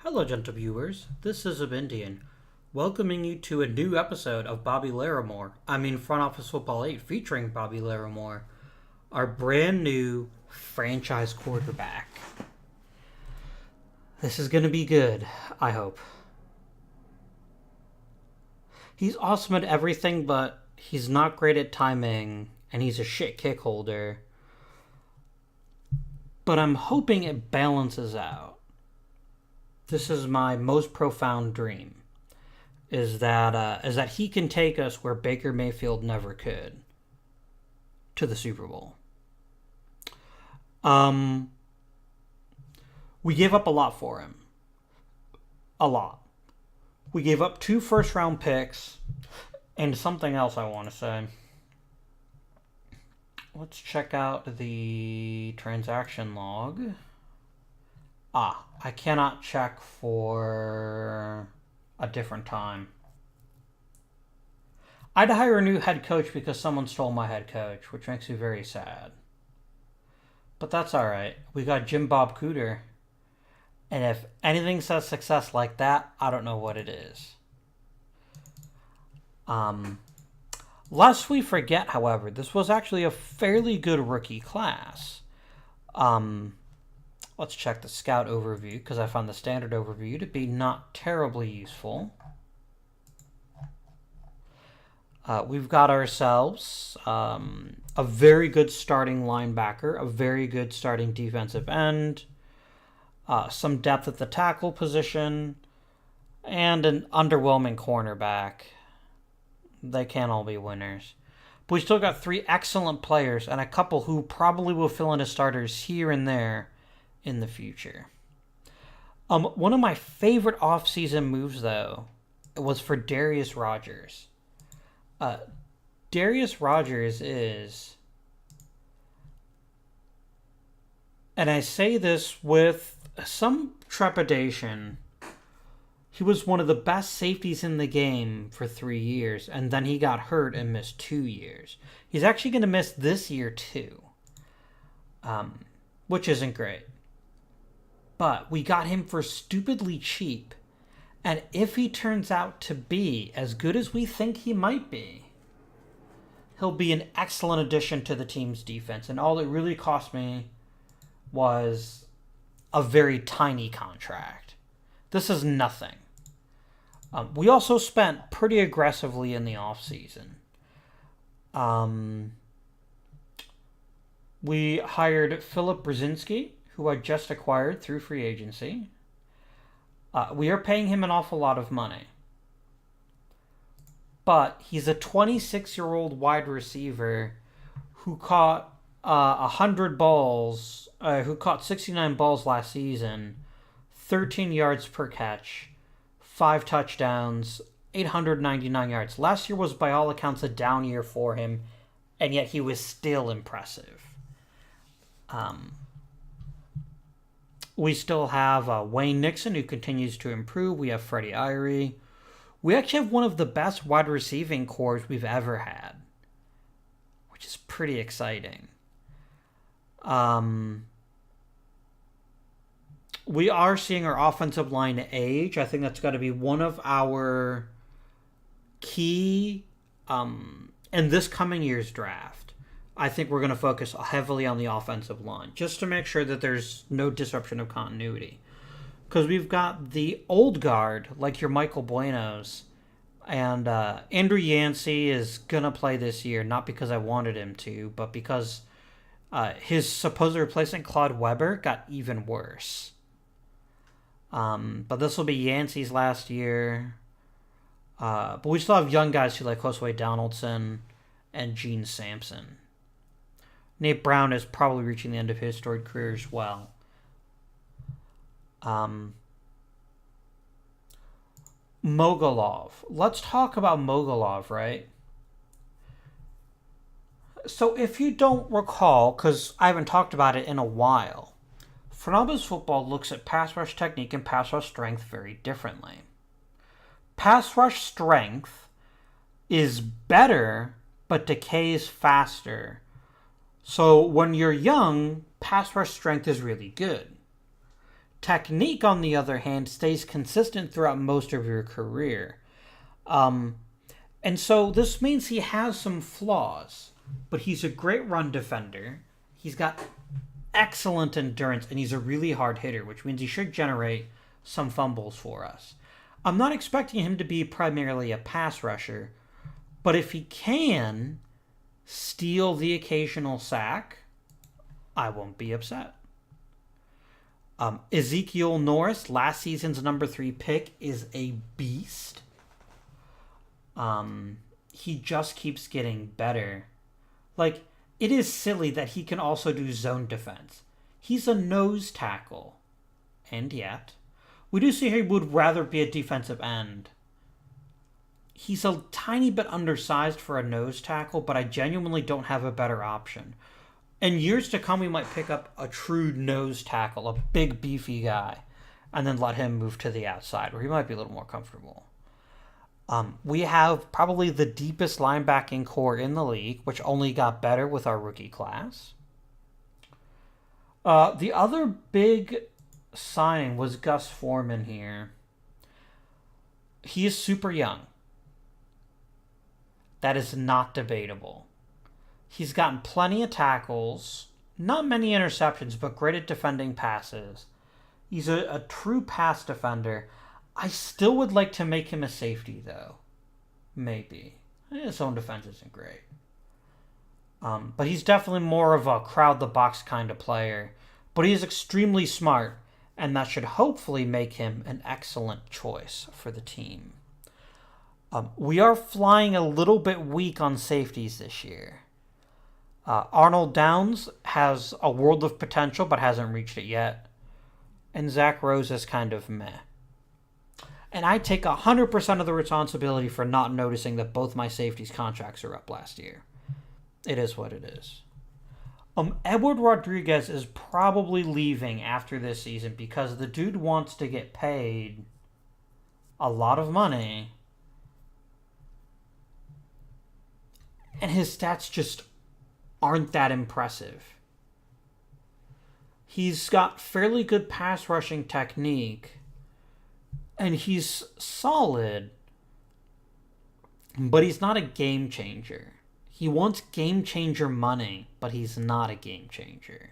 Hello, gentle viewers. This is Abindian, welcoming you to a new episode of Bobby Larimore. Front Office Football 8, featuring Bobby Larimore, our brand new franchise quarterback. This is going to be good, I hope. He's awesome at everything, but he's not great at timing, and he's a shit kick holder. But I'm hoping it balances out. This is my most profound dream, is that he can take us where Baker Mayfield never could, to the Super Bowl. We gave up a lot for him. A lot. We gave up 2 first-round picks and something else I want to say. Let's check out the transaction log. I cannot check for a different time. I had to hire a new head coach because someone stole my head coach, which makes me very sad. But that's alright. We got Jim Bob Cooter. And if anything says success like that, I don't know what it is. Lest we forget, however, this was actually a fairly good rookie class. Let's check the scout overview, because I found the standard overview to be not terribly useful. We've got ourselves a very good starting linebacker, a very good starting defensive end, some depth at the tackle position, and an underwhelming cornerback. They can't all be winners. But we still got 3 excellent players and a couple who probably will fill in as starters here and there in the future. One of my favorite offseason moves, though, was for Darius Rogers. Darius Rogers is, and I say this with some trepidation, he was one of the best safeties in the game for 3 years, and then he got hurt and missed 2 years. He's actually going to miss this year, too, which isn't great. But we got him for stupidly cheap. And if he turns out to be as good as we think he might be, he'll be an excellent addition to the team's defense. And all it really cost me was a very tiny contract. This is nothing. We also spent pretty aggressively in the offseason. We hired Philip Brzezinski, who I just acquired through free agency. We are paying him an awful lot of money. But he's a 26-year-old wide receiver who caught 100 balls, who caught 69 balls last season, 13 yards per catch, 5 touchdowns, 899 yards. Last year was, by all accounts, a down year for him, and yet he was still impressive. We still have Wayne Nixon, who continues to improve. We have Freddie Irie. We actually have one of the best wide receiving cores we've ever had, which is pretty exciting. We are seeing our offensive line age. I think that's got to be one of our key in this coming year's draft. I think we're going to focus heavily on the offensive line, just to make sure that there's no disruption of continuity. Because we've got the old guard, like your Michael Buenos, and Andrew Yancey is going to play this year, not because I wanted him to, but because his supposed replacement, Claude Weber, got even worse. But this will be Yancey's last year. But we still have young guys who like Josue Donaldson and Gene Sampson. Nate Brown is probably reaching the end of his storied career as well. Moguelov. Let's talk about Moguelov, right? So if you don't recall, because I haven't talked about it in a while, Front Office Football looks at pass rush technique and pass rush strength very differently. Pass rush strength is better, but decays faster. So when you're young, pass rush strength is really good. technique, on the other hand, stays consistent throughout most of your career. And so this means he has some flaws, but he's a great run defender. He's got excellent endurance, and he's a really hard hitter, which means he should generate some fumbles for us. I'm not expecting him to be primarily a pass rusher, but if he can steal the occasional sack, I won't be upset. Ezekiel Norris, last season's number 3 pick, is a beast. He just keeps getting better. Like, it is silly that he can also do zone defense. He's a nose tackle. And yet, we do see he would rather be a defensive end. He's a tiny bit undersized for a nose tackle, but I genuinely don't have a better option. In years to come, we might pick up a true nose tackle, a big, beefy guy, and then let him move to the outside, where he might be a little more comfortable. We have probably the deepest linebacking core in the league, which only got better with our rookie class. The other big signing was Gus Foreman here. He is super young. That is not debatable. He's gotten plenty of tackles, not many interceptions, but great at defending passes. He's a true pass defender. I still would like to make him a safety, though. Maybe. His own defense isn't great. But he's definitely more of a crowd-the-box kind of player. But he is extremely smart, and that should hopefully make him an excellent choice for the team. We are flying a little bit weak on safeties this year. Arnold Downs has a world of potential, but hasn't reached it yet. And Zach Rose is kind of meh. And I take 100% of the responsibility for not noticing that both my safeties' contracts are up last year. It is what it is. Edward Rodriguez is probably leaving after this season because the dude wants to get paid a lot of money. And his stats just aren't that impressive. He's got fairly good pass rushing technique, and he's solid, but he's not a game changer. He wants game changer money, but he's not a game changer.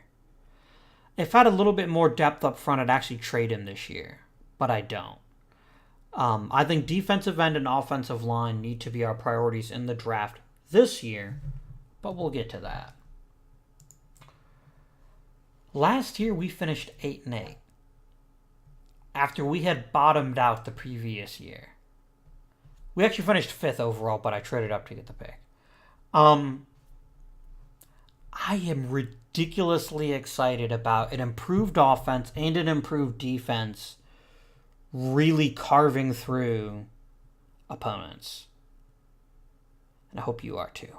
If I had a little bit more depth up front, I'd actually trade him this year, but I don't. I think defensive end and offensive line need to be our priorities in the draft this year, but we'll get to that. Last year, we finished 8-8 after we had bottomed out the previous year. We actually finished 5th overall, but I traded up to get the pick. I am ridiculously excited about an improved offense and an improved defense really carving through opponents. And I hope you are too.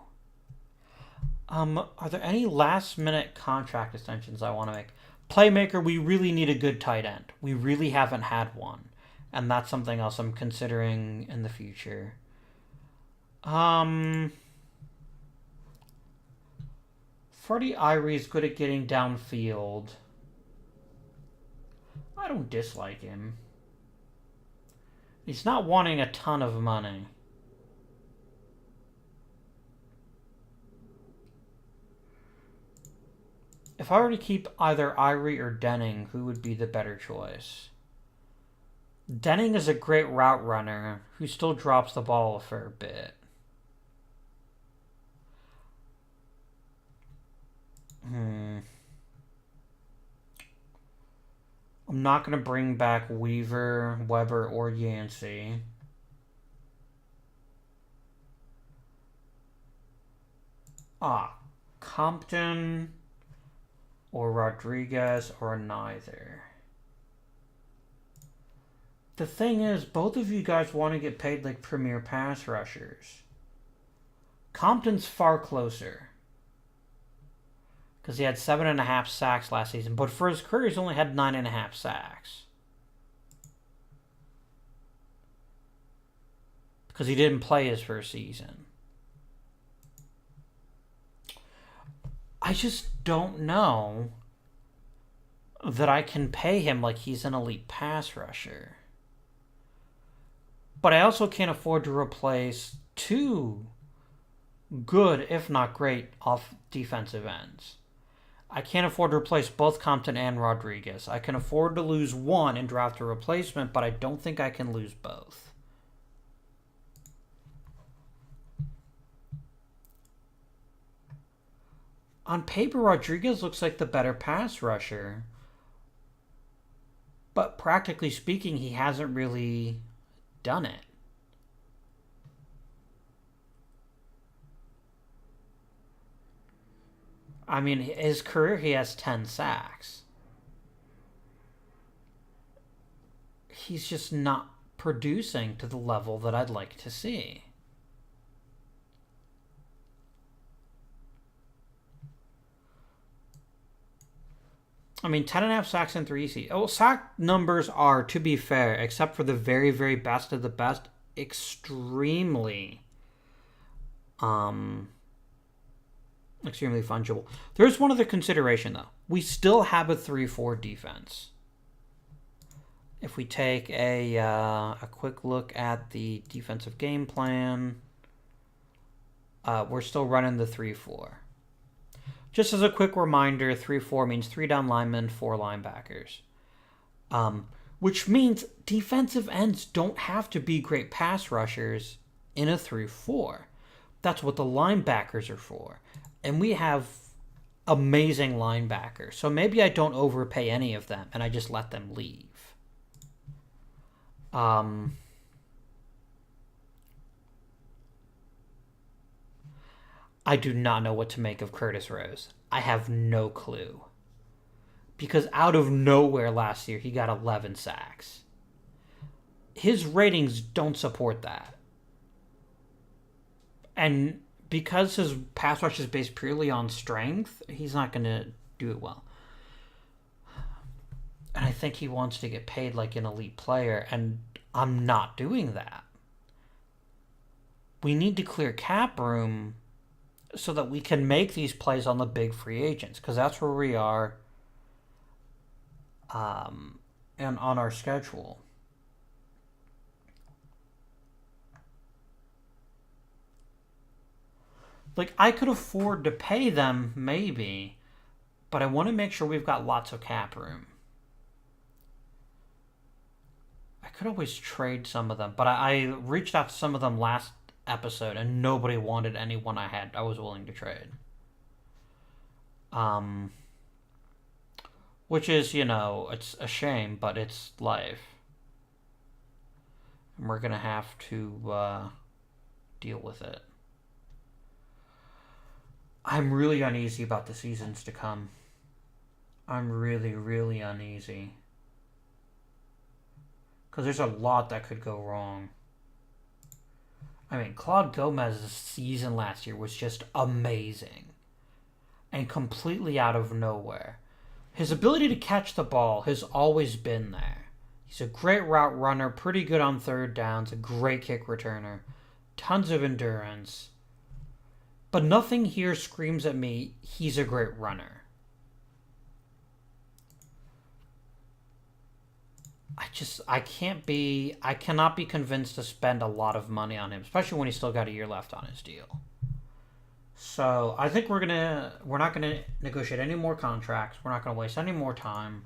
Are there any last-minute contract extensions I want to make? Playmaker, we really need a good tight end. We really haven't had one. And that's something else I'm considering in the future. Freddie Irie is good at getting downfield. I don't dislike him. He's not wanting a ton of money. If I were to keep either Irie or Denning, who would be the better choice? Denning is a great route runner who still drops the ball a fair bit. I'm not going to bring back Weaver, Weber, or Yancey. Compton or Rodriguez or neither. The thing is, both of you guys want to get paid like premier pass rushers. Compton's far closer, because he had 7.5 sacks last season, but for his career he's only had 9.5 sacks. Because he didn't play his first season. I just don't know. that I can pay him like he's an elite pass rusher. But I also can't afford to replace two good, if not great, off defensive ends. I can't afford to replace both Compton and Rodriguez. I can afford to lose one and draft a replacement, but I don't think I can lose both. On paper, Rodriguez looks like the better pass rusher. But practically speaking, he hasn't really done it. I mean, his career, he has 10 sacks. He's just not producing to the level that I'd like to see. I mean, 10.5 sacks and 3 EC. Oh, sack numbers are, to be fair, except for the very, very best of the best, extremely fungible. There's one other consideration, though. We still have a 3-4 defense. If we take a quick look at the defensive game plan, we're still running the 3-4. Just as a quick reminder, 3-4 means 3 down linemen, 4 linebackers. Which means defensive ends don't have to be great pass rushers in a 3-4. That's what the linebackers are for. And we have amazing linebackers. So maybe I don't overpay any of them and I just let them leave. I do not know what to make of Curtis Rose. I have no clue. Because out of nowhere last year, he got 11 sacks. His ratings don't support that. And because his pass rush is based purely on strength, he's not going to do it well. And I think he wants to get paid like an elite player, and I'm not doing that. We need to clear cap room so that we can make these plays on the big free agents, because that's where we are and on our schedule. Like, I could afford to pay them, maybe, but I want to make sure we've got lots of cap room. I could always trade some of them, but I reached out to some of them last episode and nobody wanted anyone I was willing to trade. Which is, it's a shame, but it's life. And we're going to have to deal with it. I'm really uneasy about the seasons to come. I'm really, really uneasy. Because there's a lot that could go wrong. I mean, Claude Gomez's season last year was just amazing. And completely out of nowhere. His ability to catch the ball has always been there. He's a great route runner, pretty good on third downs, a great kick returner, tons of endurance. But nothing here screams at me, he's a great runner. I cannot be convinced to spend a lot of money on him, especially when he's still got a year left on his deal. So I think we're not gonna negotiate any more contracts. We're not gonna waste any more time.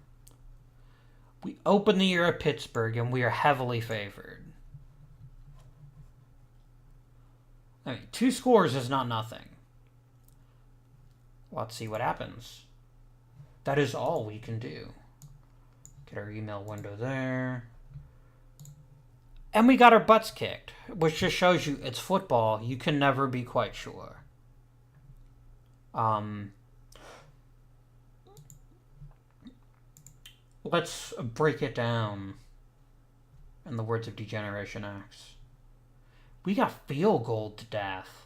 We open the year at Pittsburgh and we are heavily favored. I mean, 2 scores is not nothing. Let's see what happens. That is all we can do. Get our email window there. And we got our butts kicked, which just shows you it's football. You can never be quite sure. Let's break it down in the words of Degeneration X. We got field goal to death.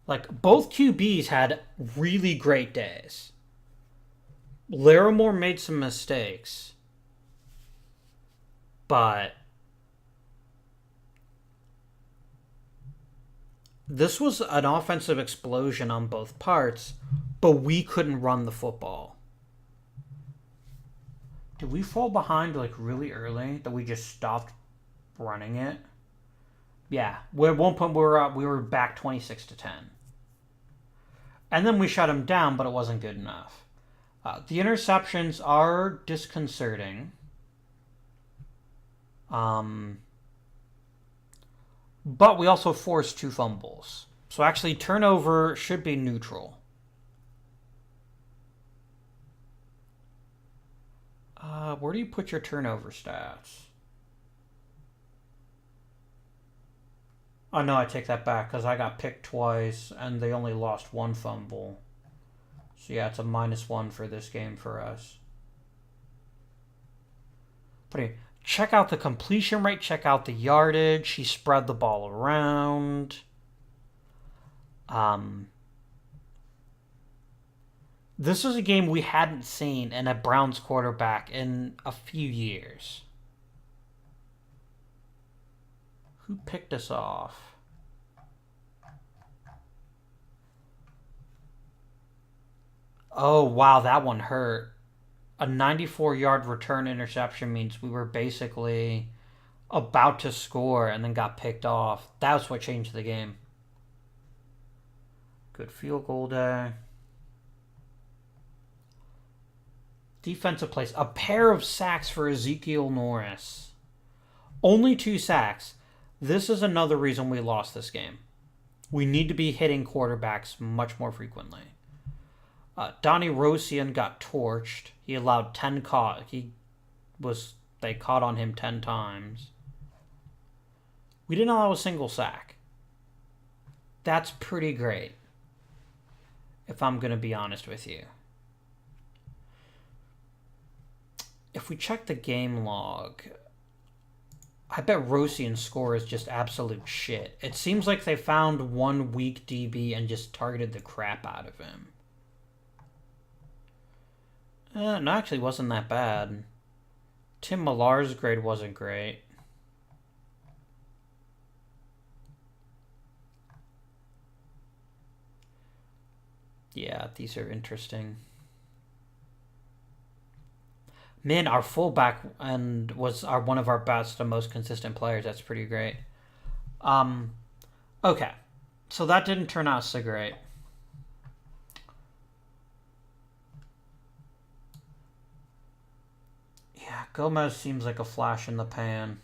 Like, both QBs had really great days. Larimore made some mistakes. But This was an offensive explosion on both parts, but we couldn't run the football. Did we fall behind like really early that we just stopped running it? Yeah, at one point we were back 26-10, and then we shut them down, but it wasn't good enough. The interceptions are disconcerting. But we also forced 2 fumbles. So actually, turnover should be neutral. Where do you put your turnover stats? Oh, no, I take that back because I got picked twice and they only lost 1 fumble. So yeah, it's a -1 for this game for us. But anyway, check out the completion rate. Check out the yardage. He spread the ball around. This is a game we hadn't seen in a Browns quarterback in a few years. Who picked us off? Oh, wow, that one hurt. A 94-yard return interception means we were basically about to score and then got picked off. That's what changed the game. Good field goal day. Defensive plays. A pair of sacks for Ezekiel Norris. Only 2 sacks. This is another reason we lost this game. We need to be hitting quarterbacks much more frequently. Donnie Rosian got torched. He allowed 10 caught. They caught on him 10 times. We didn't allow a single sack. That's pretty great, if I'm going to be honest with you. If we check the game log, I bet Rosian's score is just absolute shit. It seems like they found one weak DB and just targeted the crap out of him. No, actually, it wasn't that bad. Tim Millar's grade wasn't great. Yeah, these are interesting. Man, our fullback was one of our best and most consistent players. That's pretty great. Okay, so that didn't turn out so great. Yeah, Gomez seems like a flash in the pan.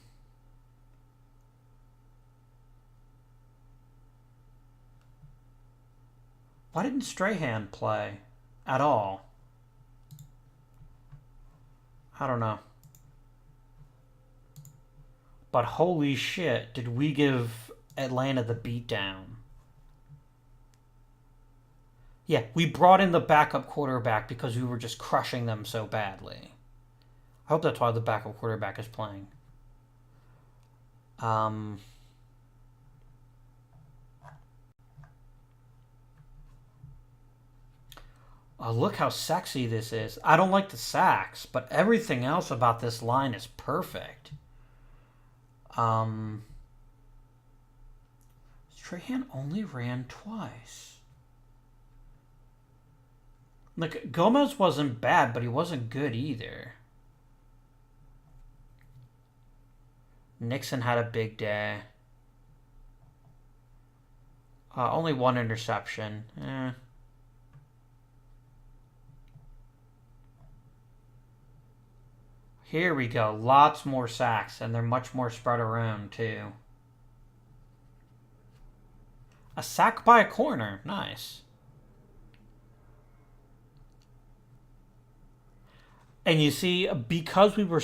Why didn't Strahan play at all? I don't know. But holy shit, did we give Atlanta the beatdown. Yeah, we brought in the backup quarterback because we were just crushing them so badly. I hope that's why the backup quarterback is playing. Oh, look how sexy this is. I don't like the sacks, but everything else about this line is perfect. Strahan only ran twice. Look, Gomez wasn't bad, but he wasn't good either. Nixon had a big day. Only one interception. Here we go. Lots more sacks, and they're much more spread around, too. A sack by a corner. Nice. And you see, because we were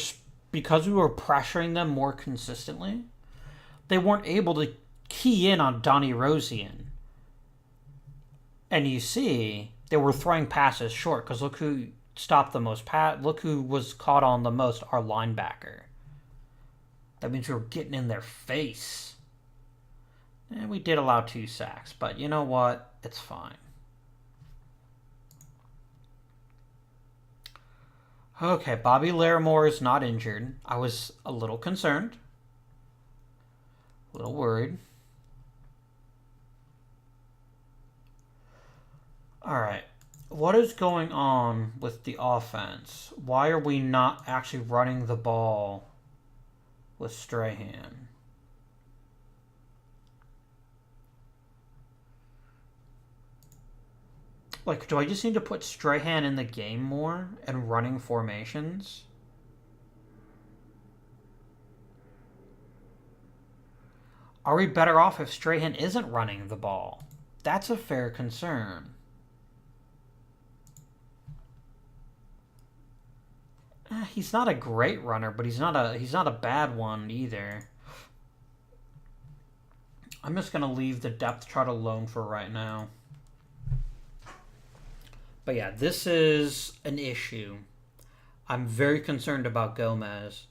pressuring them more consistently, they weren't able to key in on Donnie Rosian. And you see, they were throwing passes short, because look who stopped the most. Look who was caught on the most, our linebacker. That means we were getting in their face. And we did allow 2 sacks, but you know what? It's fine. Okay, Bobby Larimore is not injured. I was a little concerned. A little worried. Alright. What is going on with the offense? Why are we not actually running the ball with Strahan? Like, do I just need to put Strahan in the game more and running formations? Are we better off if Strahan isn't running the ball? That's a fair concern. He's not a great runner, but he's not a bad one either. I'm just gonna leave the depth chart alone for right now. But yeah, this is an issue. I'm very concerned about Gomez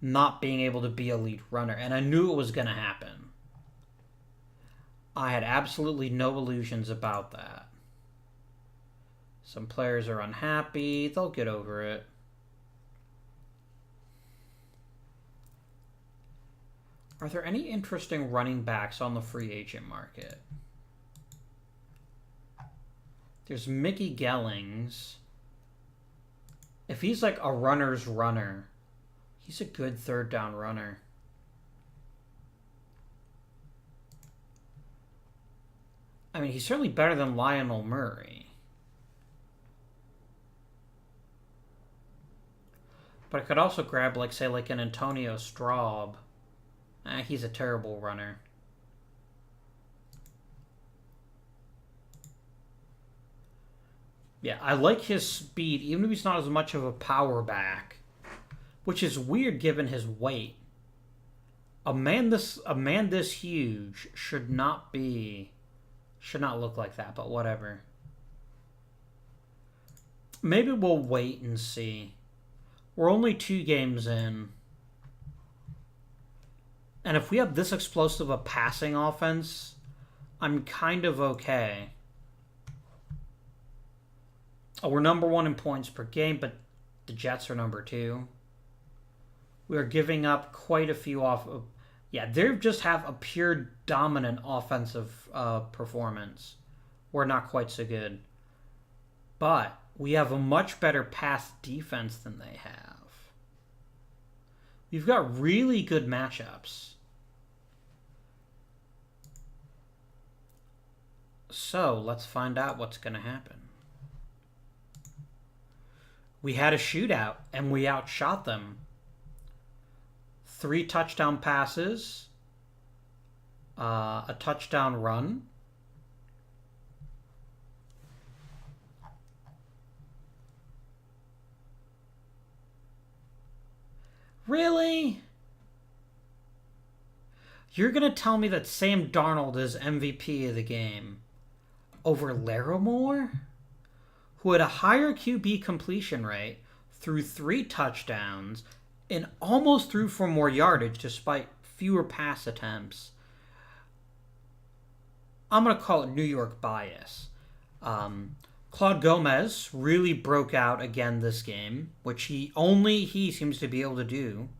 not being able to be a lead runner, and I knew it was going to happen. I had absolutely no illusions about that. Some players are unhappy. They'll get over it. Are there any interesting running backs on the free agent market? There's Mickey Gellings. If he's like a runner's runner, he's a good third down runner. I mean, he's certainly better than Lionel Murray. But I could also grab, like, say, like an Antonio Straub. He's a terrible runner. Yeah, I like his speed, even if he's not as much of a power back, which is weird given his weight. A man this huge should not look like that, but whatever. Maybe we'll wait and see. We're only 2 games in. And if we have this explosive a passing offense, I'm kind of okay. Oh, we're number 1 in points per game, but the Jets are number 2. We are giving up quite a few off of... Yeah, they just have a pure dominant offensive performance. We're not quite so good. But we have a much better pass defense than they have. We've got really good matchups. So, let's find out what's going to happen. We had a shootout, and we outshot them. 3 touchdown passes, a touchdown run. Really? You're going to tell me that Sam Darnold is MVP of the game over Larimore, who had a higher QB completion rate, threw 3 touchdowns, and almost threw for more yardage despite fewer pass attempts. I'm going to call it New York bias. Claude Gomez really broke out again this game, which he seems to be able to do.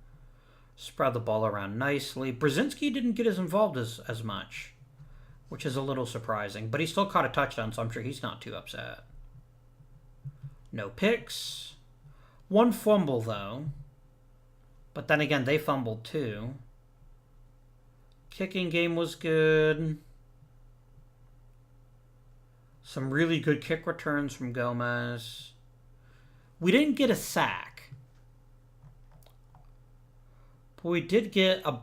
Spread the ball around nicely. Brzezinski didn't get as involved as much, which is a little surprising, but he still caught a touchdown, so I'm sure he's not too upset. No picks. 1 fumble, though. But then again, they fumbled too. Kicking game was good. Some really good kick returns from Gomez. We didn't get a sack. But we did get a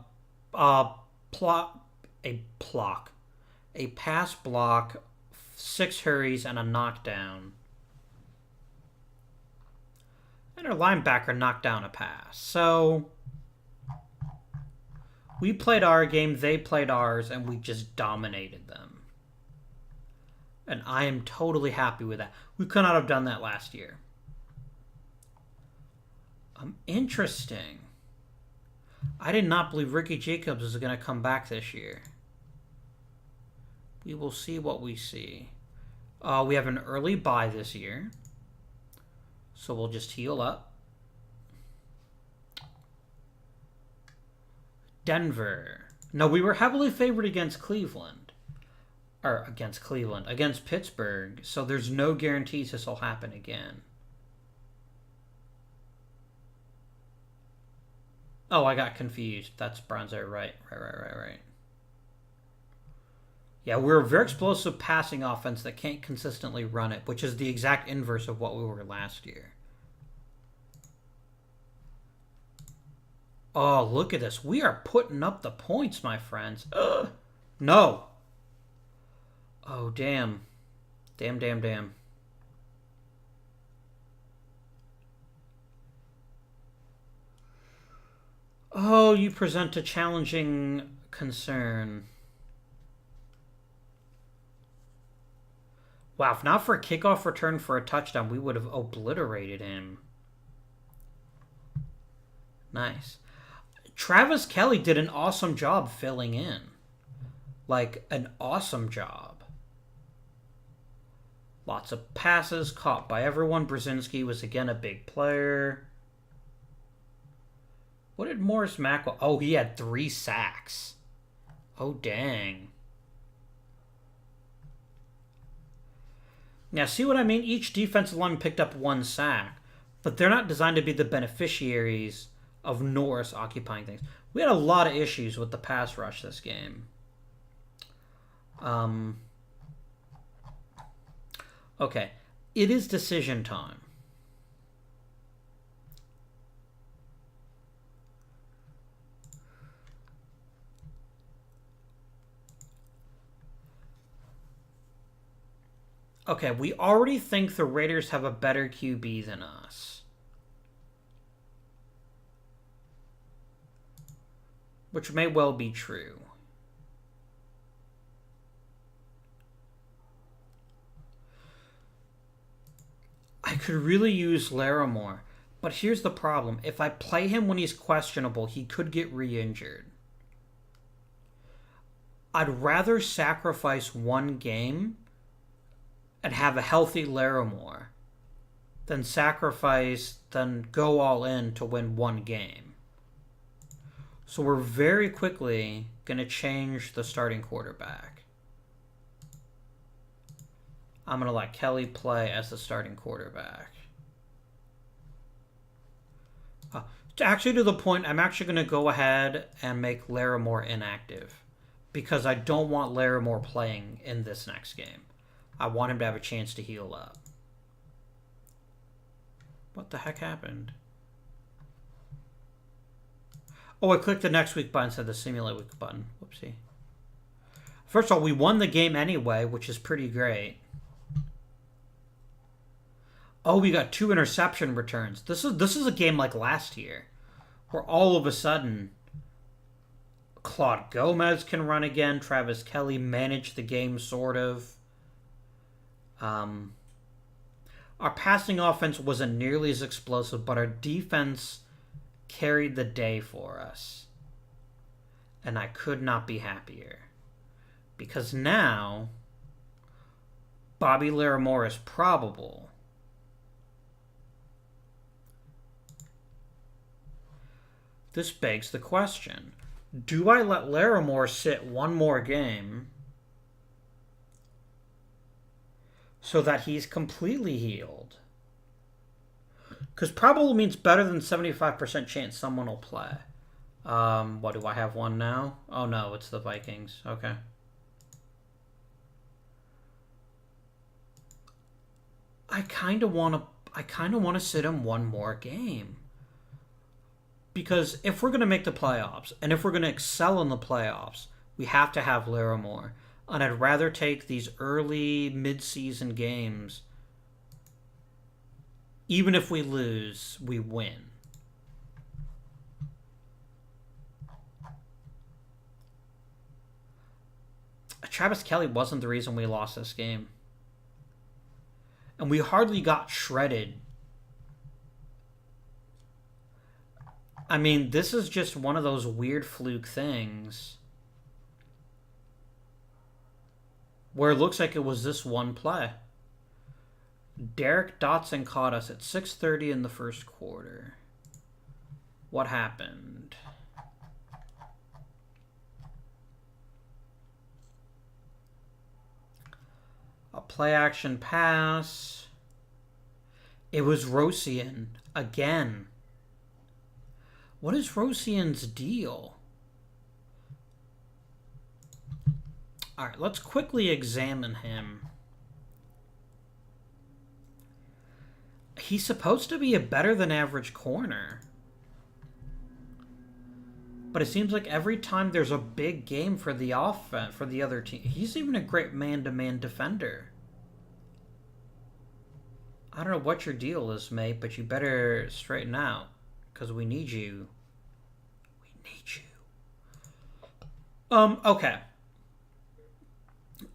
pass block, 6 hurries, and a knockdown. And our linebacker knocked down a pass. So we played our game, they played ours, and we just dominated them. And I am totally happy with that. We could not have done that last year. Interesting. I did not believe Ricky Jacobs was going to come back this year. We will see what we see. We have an early bye this year. So we'll just heal up. Denver. No, we were heavily favored against Cleveland. or against Cleveland, against Pittsburgh. So there's no guarantees this will happen again. Oh, I got confused. That's Bronzo. Right. Yeah, we're a very explosive passing offense that can't consistently run it, which is the exact inverse of what we were last year. Oh, look at this. We are putting up the points, my friends. Ugh. No. Oh, damn. Damn. Oh, you present a challenging concern. Wow, if not for a kickoff return for a touchdown, we would have obliterated him. Nice. Travis Kelce did an awesome job filling in. Like, an awesome job. Lots of passes caught by everyone. Brzezinski was again a big player. What did Morris Mack... Oh, he had 3 sacks. Oh, dang. Now, see what I mean? Each defensive lineman picked up 1 sack, but they're not designed to be the beneficiaries of Norris occupying things. We had a lot of issues with the pass rush this game. Okay. It is decision time. Okay, we already think the Raiders have a better QB than us. Which may well be true. I could really use Larimore. But here's the problem. If I play him when he's questionable, he could get re-injured. I'd rather sacrifice 1 game and have a healthy Larimore than go all in to win 1 game. So we're very quickly going to change the starting quarterback. I'm going to let Kelly play as the starting quarterback. Actually, to the point, I'm actually going to go ahead and make Larimore inactive because I don't want Larimore playing in this next game. I want him to have a chance to heal up. What the heck happened? Oh, I clicked the next week button instead of the simulate week button. Whoopsie. First of all, we won the game anyway, which is pretty great. Oh, we got 2 interception returns. This is a game like last year, where all of a sudden Claude Gomez can run again. Travis Kelce managed the game, sort of. Our passing offense wasn't nearly as explosive, but our defense carried the day for us. And I could not be happier. Because now, Bobby Larimore is probable. This begs the question. Do I let Larimore sit 1 more game so that he's completely healed? Because probable means better than 75% chance someone will play. What, do I have 1 now? Oh no, it's the Vikings. Okay. I kind of want to sit him 1 more game. Because if we're going to make the playoffs, and if we're going to excel in the playoffs, we have to have Larimore. And I'd rather take these early mid-season games. Even if we lose, we win. Travis Kelce wasn't the reason we lost this game. And we hardly got shredded. I mean, this is just one of those weird fluke things where it looks like it was this 1 play. Derek Dotson caught us at 6:30 in the first quarter. What happened? A play action pass. It was Rosian again. What is Rosian's deal? Alright, let's quickly examine him. He's supposed to be a better than average corner. But it seems like every time there's a big game for the offense, for the other team, he's even a great man-to-man defender. I don't know what your deal is, mate, but you better straighten out. Because we need you. We need you. Okay.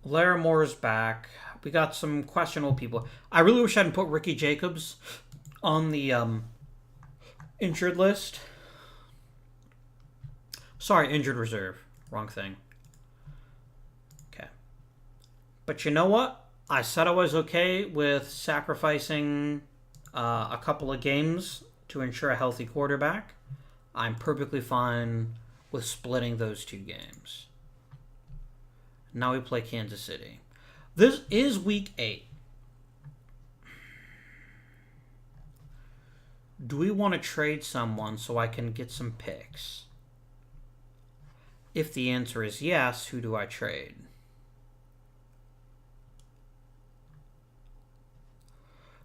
Laramore's back. We got some questionable people. I really wish I hadn't put Ricky Jacobs on the injured list. Sorry, injured reserve. Wrong thing. Okay. But you know what? I said I was okay with sacrificing a couple of games to ensure a healthy quarterback. I'm perfectly fine with splitting those 2 games. Now we play Kansas City. This is week 8. Do we want to trade someone so I can get some picks? If the answer is yes, who do I trade?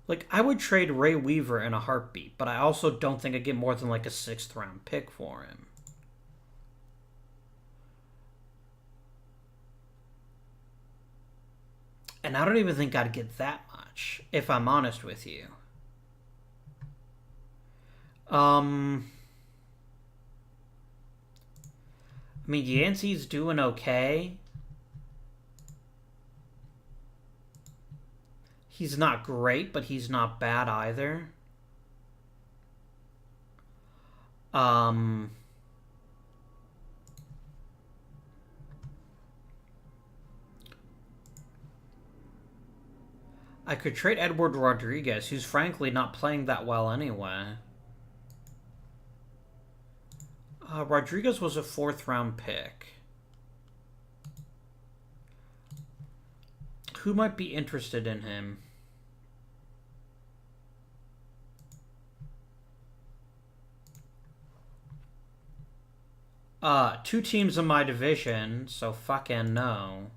Like, I would trade Ray Weaver in a heartbeat, but I also don't think I'd get more than like a 6th round pick for him. And I don't even think I'd get that much, if I'm honest with you. I mean, Yancey's doing okay. He's not great, but he's not bad either. I could trade Edward Rodriguez, who's frankly not playing that well anyway. Rodriguez was a 4th round pick. Who might be interested in him? Two teams in my division, so fucking no.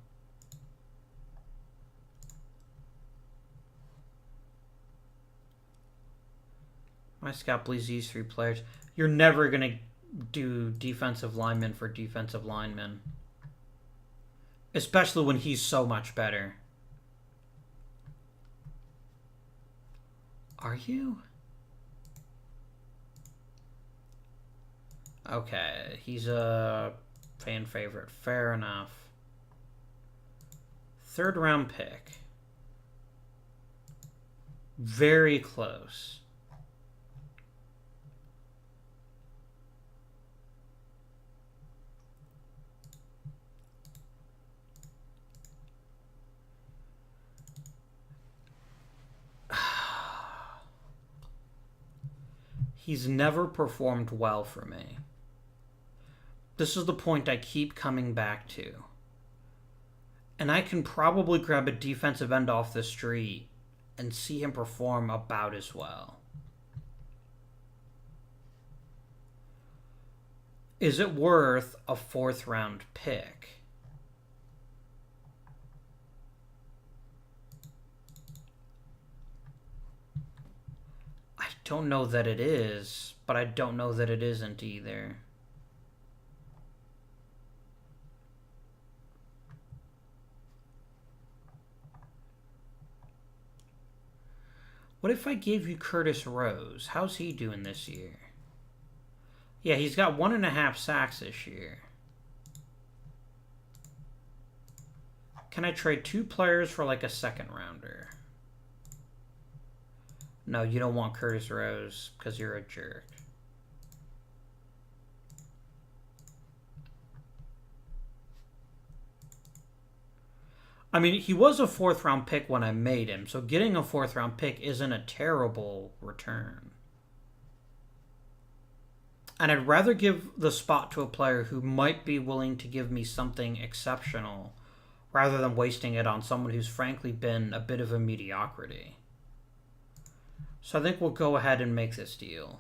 My scout believes these 3 players. You're never going to do defensive lineman for defensive lineman. Especially when he's so much better. Are you? Okay, he's a fan favorite. Fair enough. 3rd round pick. Very close. He's never performed well for me. This is the point I keep coming back to. And I can probably grab a defensive end off the street and see him perform about as well. Is it worth a 4th round pick? I don't know that it is, but I don't know that it isn't either. What if I gave you Curtis Rose? How's he doing this year? Yeah, he's got 1.5 sacks this year. Can I trade 2 players for like a 2nd rounder? No, you don't want Curtis Rose because you're a jerk. I mean, he was a 4th round pick when I made him, so getting a 4th round pick isn't a terrible return. And I'd rather give the spot to a player who might be willing to give me something exceptional rather than wasting it on someone who's frankly been a bit of a mediocrity. So I think we'll go ahead and make this deal.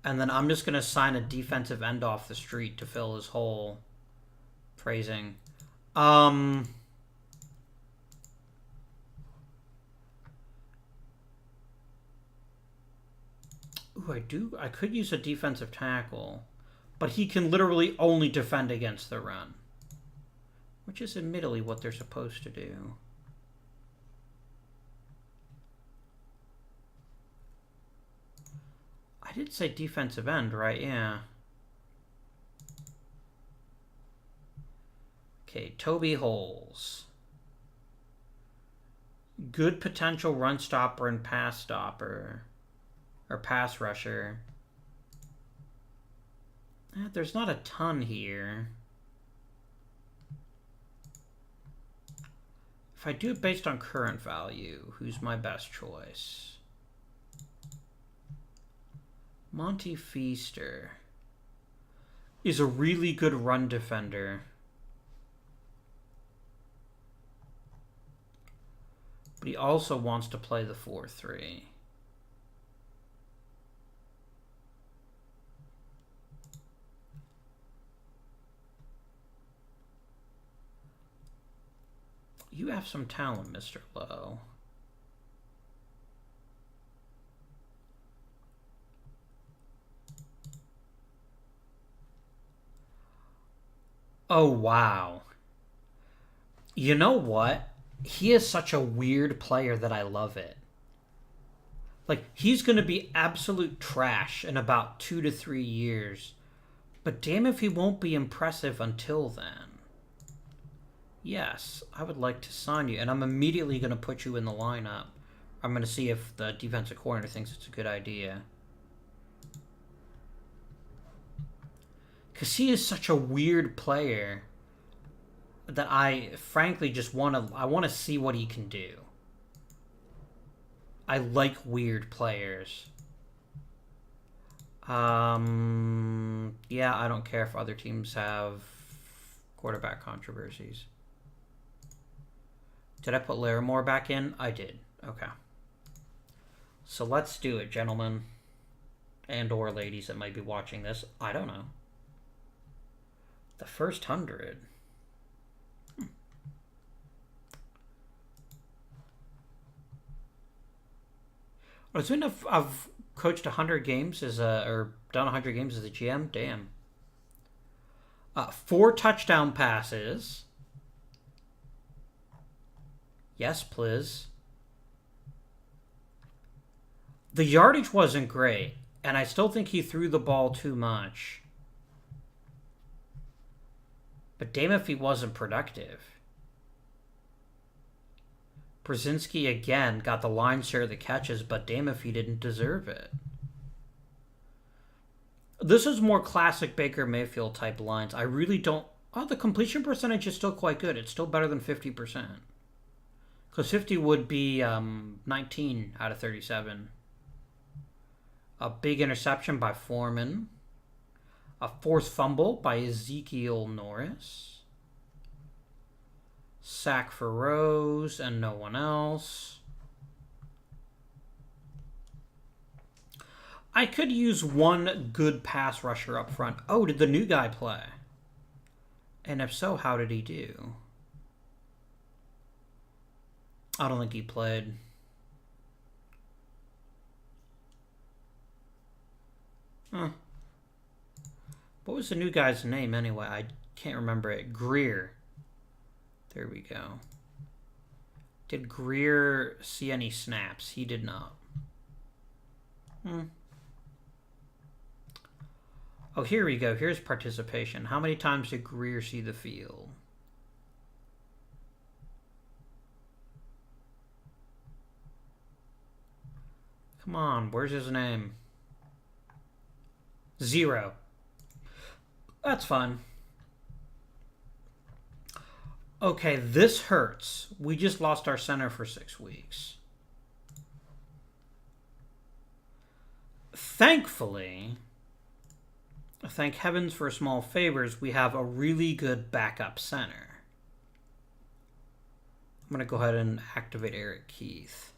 And then I'm just going to sign a defensive end off the street to fill his hole. Phrasing. Ooh, I could use a defensive tackle. But he can literally only defend against the run. Which is admittedly what they're supposed to do. I did say defensive end, right? Yeah. Okay, Toby Holes. Good potential run stopper and pass stopper. Or pass rusher. There's not a ton here. If I do it based on current value, who's my best choice? Monty Feaster is a really good run defender. But he also wants to play the 4-3. You have some talent, Mr. Lowe. Oh, wow. You know what? He is such a weird player that I love it. Like, he's going to be absolute trash in about 2 to 3 years. But damn if he won't be impressive until then. Yes, I would like to sign you. And I'm immediately going to put you in the lineup. I'm going to see if the defensive coordinator thinks it's a good idea. Because he is such a weird player that I frankly just want to see what he can do. I like weird players. Yeah, I don't care if other teams have quarterback controversies. Did I put Larimore back in? I did. Okay. So let's do it, gentlemen. And or ladies that might be watching this. I don't know. The first 100. It's been I've coached 100 games or done 100 games as a GM. Damn. 4 touchdown passes. Yes, please. The yardage wasn't great, and I still think he threw the ball too much. But damn if he wasn't productive. Brzezinski again got the lion's share of the catches, but damn if he didn't deserve it. This is more classic Baker Mayfield type lines. I really don't... Oh, the completion percentage is still quite good. It's still better than 50%. Because 50 would be 19 out of 37. A big interception by Foreman. A forced fumble by Ezekiel Norris. Sack for Rose and no one else. I could use one good pass rusher up front. Oh, did the new guy play? And if so, how did he do? I don't think he played. Huh. What was the new guy's name anyway? I can't remember it. Greer. There we go. Did Greer see any snaps? He did not. Oh, here we go. Here's participation. How many times did Greer see the field? Come on, where's his name? 0. That's fun. Okay, this hurts. We just lost our center for 6 weeks. Thankfully, thank heavens for small favors, we have a really good backup center. I'm going to go ahead and activate Eric Keith.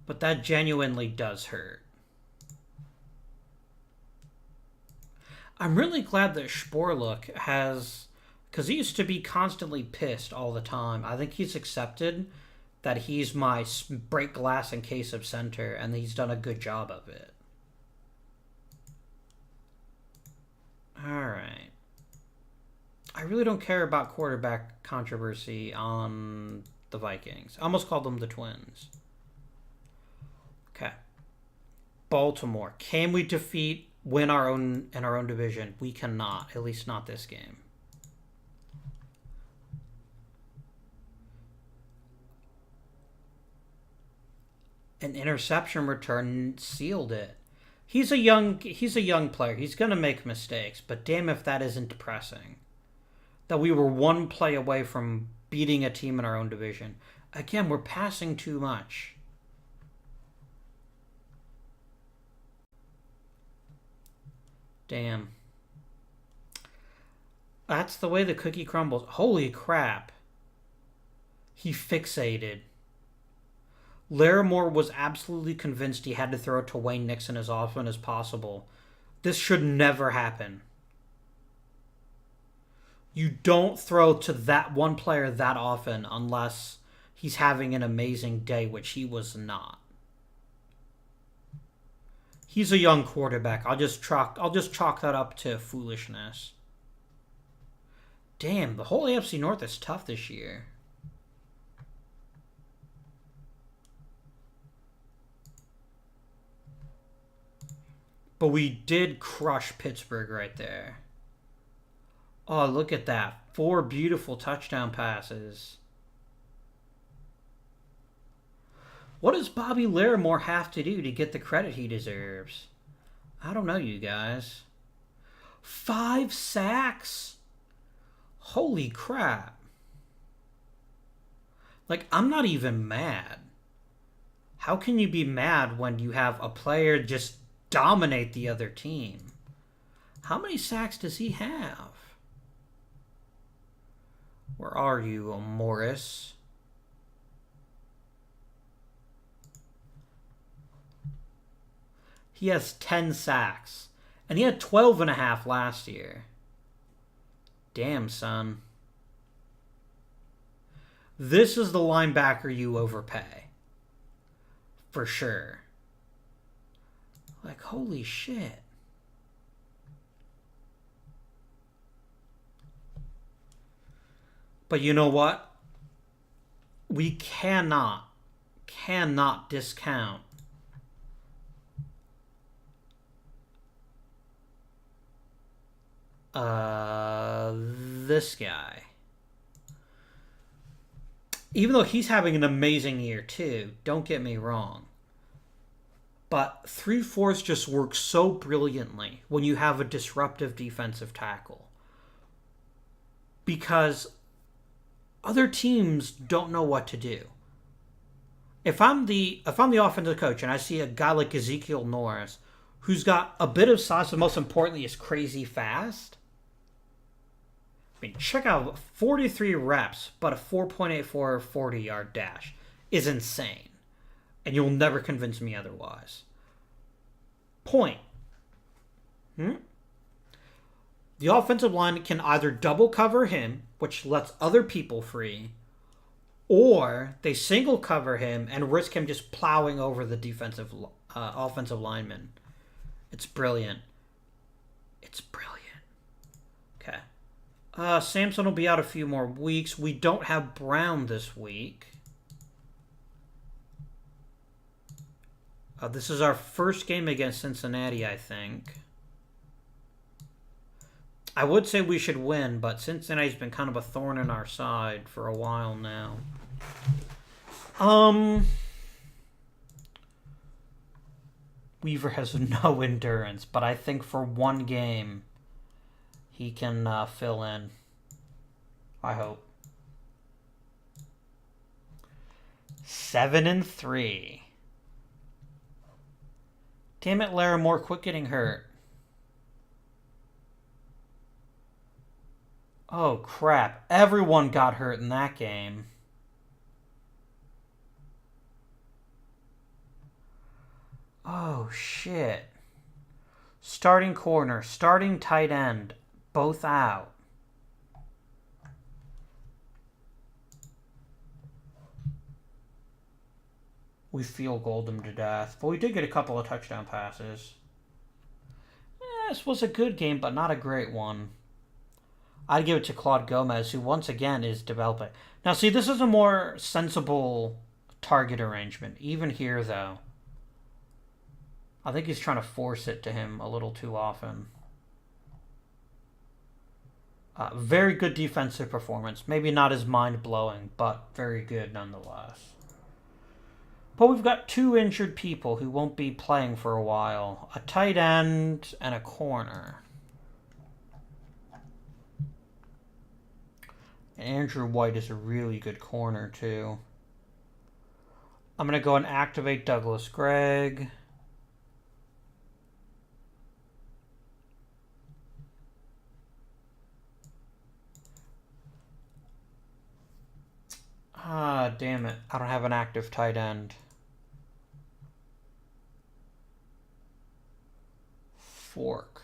But that genuinely does hurt. I'm really glad that Sporluk has... Because he used to be constantly pissed all the time. I think he's accepted that he's my break glass in case of center, and he's done a good job of it. Alright. I really don't care about quarterback controversy on the Vikings. I almost called them the Twins. Okay. Baltimore. Can we win our own in our own division? We cannot. At least not this game. An interception return sealed it. He's a young player. He's going to make mistakes, but damn if that isn't depressing. That we were one play away from beating a team in our own division. Again, we're passing too much. Damn. That's the way the cookie crumbles. Holy crap. He fixated. Larimore was absolutely convinced he had to throw it to Wayne Nixon as often as possible. This should never happen. You don't throw to that one player that often unless he's having an amazing day, which he was not. He's a young quarterback. I'll just chalk that up to foolishness. Damn, the whole AFC North is tough this year. But we did crush Pittsburgh right there. Oh, look at that. 4 beautiful touchdown passes. What does Bobby Larimore have to do to get the credit he deserves? I don't know, you guys. 5 sacks? Holy crap. Like, I'm not even mad. How can you be mad when you have a player just dominate the other team? How many sacks does he have? Where are you, Morris? He has 10 sacks. And he had 12.5 last year. Damn, son. This is the linebacker you overpay. For sure. Like, holy shit. But you know what? We cannot discount this guy. Even though he's having an amazing year too, don't get me wrong. But 3-4 just works so brilliantly when you have a disruptive defensive tackle. Because other teams don't know what to do. If I'm the offensive coach and I see a guy like Ezekiel Norris, who's got a bit of size, but most importantly is crazy fast. I mean, check out 43 reps, but a 4.84 40-yard dash is insane. And you'll never convince me otherwise. Point. The offensive line can either double cover him, which lets other people free, or they single cover him and risk him just plowing over the offensive lineman. It's brilliant. It's brilliant. Okay. Samson will be out a few more weeks. We don't have Brown this week. This is our first game against Cincinnati, I think. I would say we should win, but Cincinnati's been kind of a thorn in our side for a while now. Weaver has no endurance, but I think for one game he can fill in. I hope. 7-3. Damn it, Larimore, quit getting hurt. Oh, crap. Everyone got hurt in that game. Oh, shit. Starting corner, starting tight end, both out. We field goaled him to death, but we did get a couple of touchdown passes. This was a good game, but not a great one. I'd give it to Claude Gomez, who once again is developing. Now, see, this is a more sensible target arrangement. Even here, though, I think he's trying to force it to him a little too often. Very good defensive performance. Maybe not as mind-blowing, but very good nonetheless. But we've got two injured people who won't be playing for a while. A tight end and a corner. Andrew White is a really good corner, too. I'm going to go and activate Douglas Gregg. Ah, damn it. I don't have an active tight end. Fork.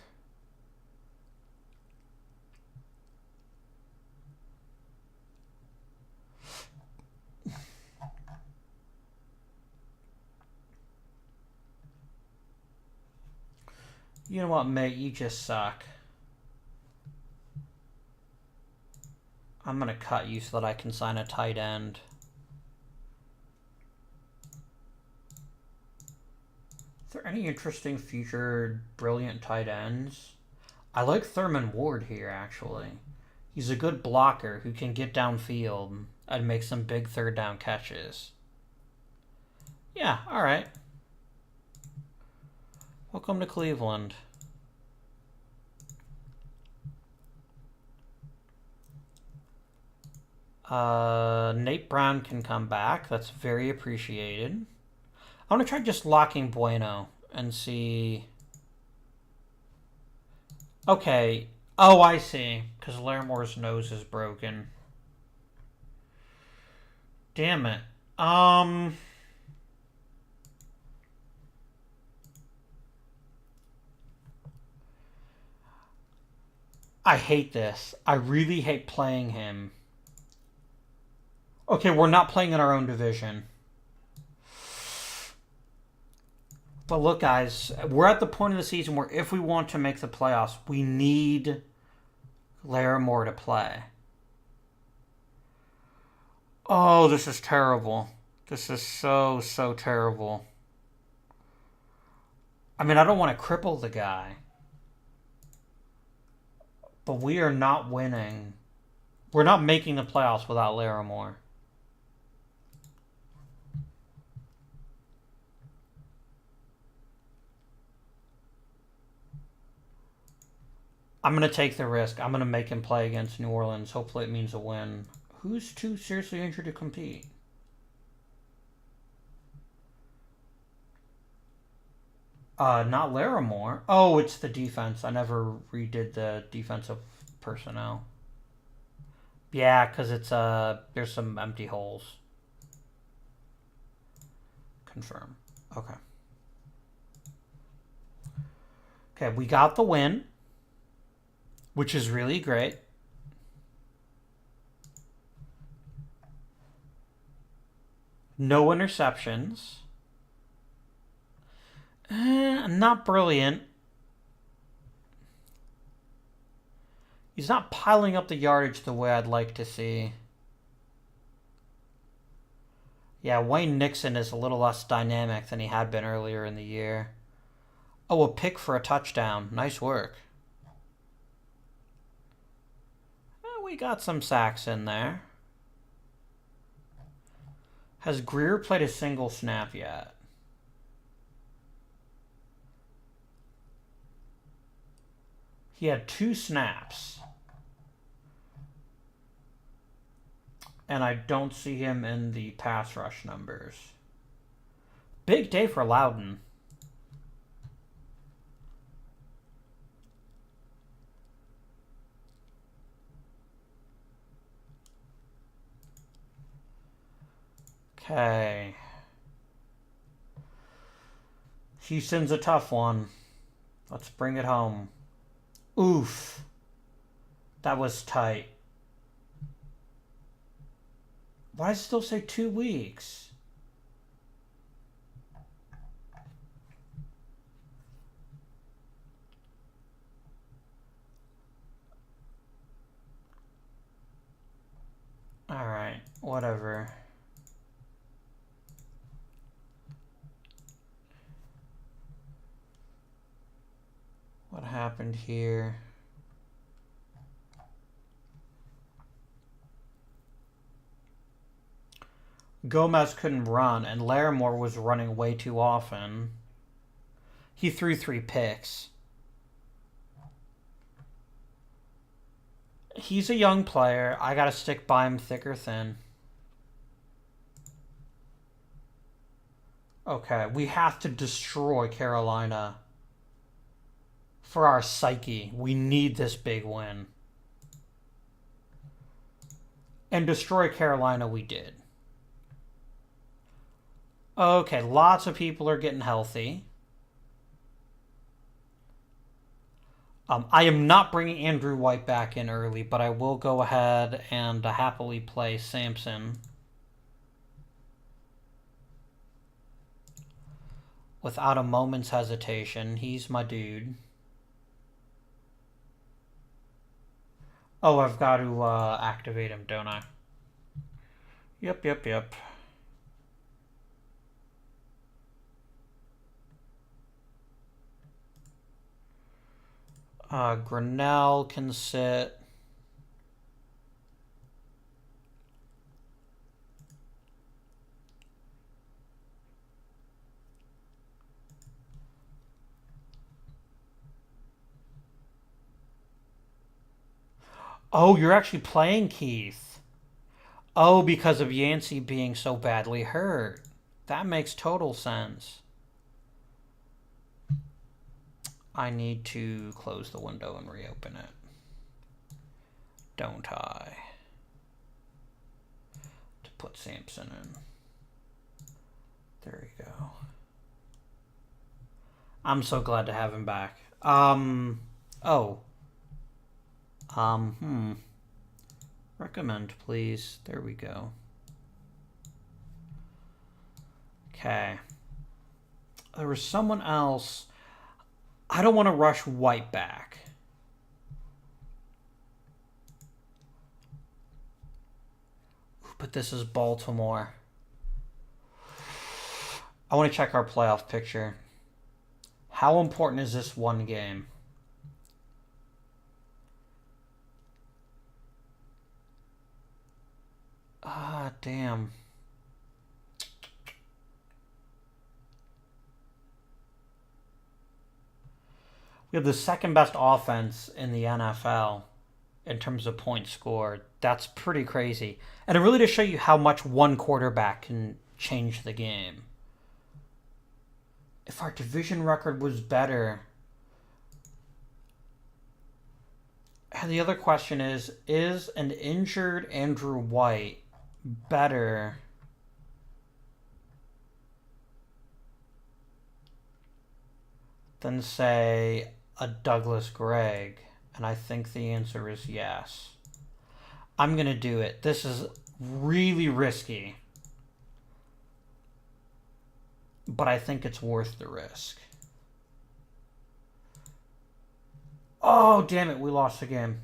You know what, mate? You just suck. I'm going to cut you so that I can sign a tight end. Is there any interesting future brilliant tight ends? I like Thurman Ward here, actually. He's a good blocker who can get downfield and make some big third down catches. Yeah, alright. Welcome to Cleveland. Nate Brown can come back. That's very appreciated. I want to try just locking Bueno and see... Okay. Oh, I see. Because Larimore's nose is broken. Damn it. I hate this. I really hate playing him. Okay, we're not playing in our own division. But look, guys, we're at the point of the season where if we want to make the playoffs, we need Larimore to play. Oh, this is terrible. This is so, so terrible. I mean, I don't want to cripple the guy. But we are not winning. We're not making the playoffs without Larimore. I'm going to take the risk. I'm going to make him play against New Orleans. Hopefully it means a win. Who's too seriously injured to compete? Not Larimore. Oh, it's the defense. I never redid the defensive personnel. Yeah, because it's there's some empty holes. Confirm. Okay. Okay, we got the win, which is really great. No interceptions. Not brilliant. He's not piling up the yardage the way I'd like to see. Yeah, Wayne Nixon is a little less dynamic than he had been earlier in the year. Oh, a pick for a touchdown. Nice work. We got some sacks in there. Has Greer played a single snap yet? He had 2 snaps. And I don't see him in the pass rush numbers. Big day for Loudon. Okay. Houston's a tough one. Let's bring it home. Oof. That was tight. Why does it still say 2 weeks? Alright, whatever. What happened here? Gomez couldn't run, and Larimore was running way too often. He threw 3 picks. He's a young player. I gotta stick by him thick or thin. Okay, we have to destroy Carolina. For our psyche, we need this big win. And destroy Carolina we did. Okay, lots of people are getting healthy. I am not bringing Andrew White back in early, but I will go ahead and happily play Sampson. Without a moment's hesitation. He's my dude. Oh, I've got to activate him, don't I? Yep. Grinnell can sit. Oh, you're actually playing Keith. Oh, because of Yancey being so badly hurt. That makes total sense. I need to close the window and reopen it. Don't I? To put Sampson in. There you go. I'm so glad to have him back. Recommend, please. There we go. Okay. There was someone else. I don't want to rush White back. But this is Baltimore. I want to check our playoff picture. How important is this one game? Ah, damn. We have the second best offense in the NFL in terms of points scored. That's pretty crazy. And it really to show you how much one quarterback can change the game. If our division record was better. And the other question is an injured Andrew White better than, say, a Douglas Gregg? And I think the answer is yes. I'm going to do it. This is really risky. But I think it's worth the risk. Oh, damn it. We lost the game.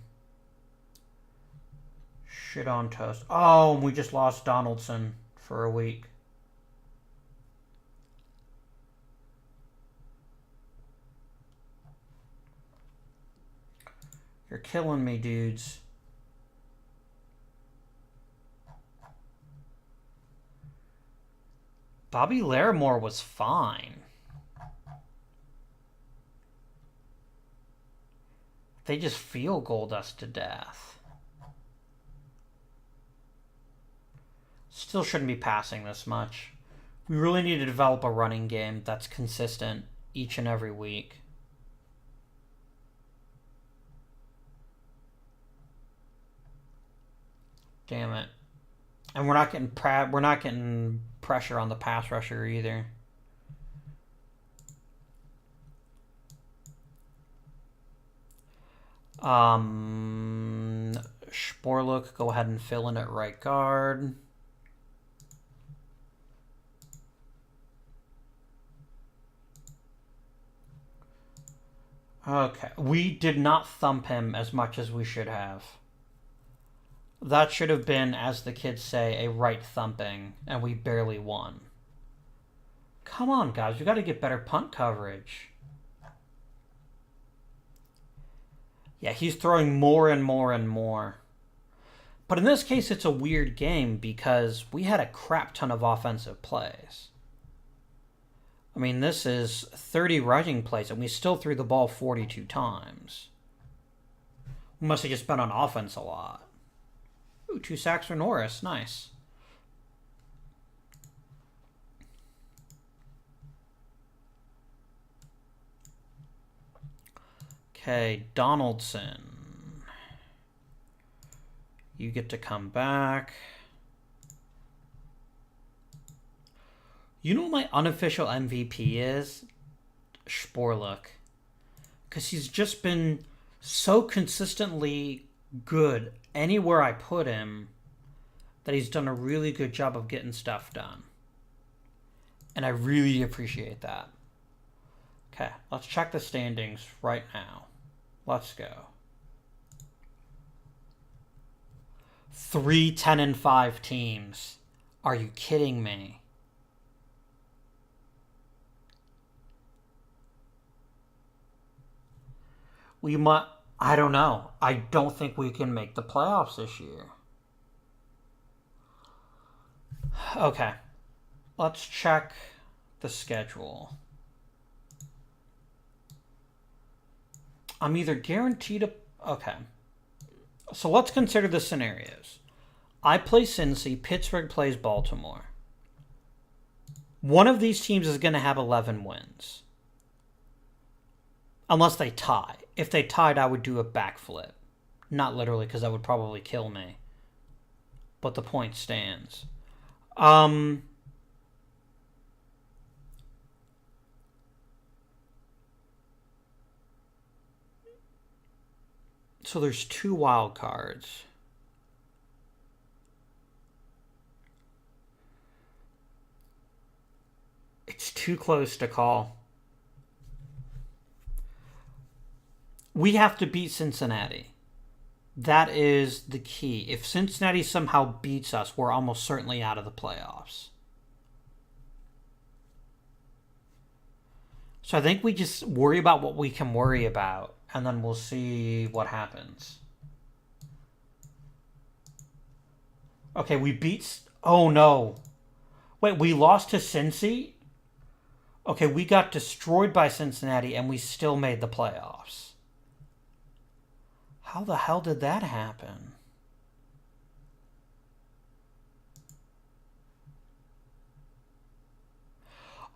Shit on toast. Oh, we just lost Donaldson for a week. You're killing me, dudes. Bobby Larimore was fine. They just field goaled us to death. Still shouldn't be passing this much. We really need to develop a running game that's consistent each and every week. Damn it. And we're not getting pressure on the pass rusher either. Sporluk, go ahead and fill in at right guard. Okay, we did not thump him as much as we should have. That should have been, as the kids say, a right thumping, and we barely won. Come on, guys, we got to get better punt coverage. Yeah, he's throwing more and more and more. But in this case, it's a weird game because we had a crap ton of offensive plays. I mean, this is 30 rushing plays, and we still threw the ball 42 times. We must have just been on offense a lot. Ooh, 2 sacks for Norris. Nice. Okay, Donaldson. You get to come back. You know what my unofficial MVP is? Sporluk. Because he's just been so consistently good anywhere I put him that he's done a really good job of getting stuff done. And I really appreciate that. Okay, let's check the standings right now. Let's go. 3 10-5 teams. Are you kidding me? We might... I don't know. I don't think we can make the playoffs this year. Okay. Let's check the schedule. I'm either guaranteed a... Okay. So let's consider the scenarios. I play Cincy. Pittsburgh plays Baltimore. One of these teams is going to have 11 wins. Unless they tie. If they tied, I would do a backflip. Not literally, because that would probably kill me. But the point stands. So there's 2 wild cards. It's too close to call. We have to beat Cincinnati. That is the key. If Cincinnati somehow beats us, we're almost certainly out of the playoffs. So I think we just worry about what we can worry about, and then we'll see what happens. Okay, we beat... Oh, no. Wait, we lost to Cincy? Okay, we got destroyed by Cincinnati, and we still made the playoffs. How the hell did that happen?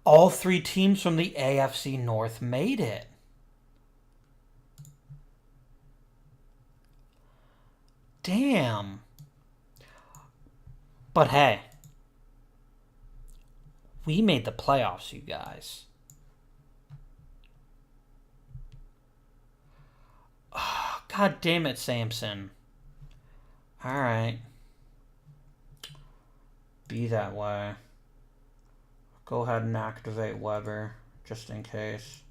All 3 teams from the AFC North made it. Damn. But hey, we made the playoffs, you guys. Oh, God damn it, Samson. All right. Be that way. Go ahead and activate Weber, just in case.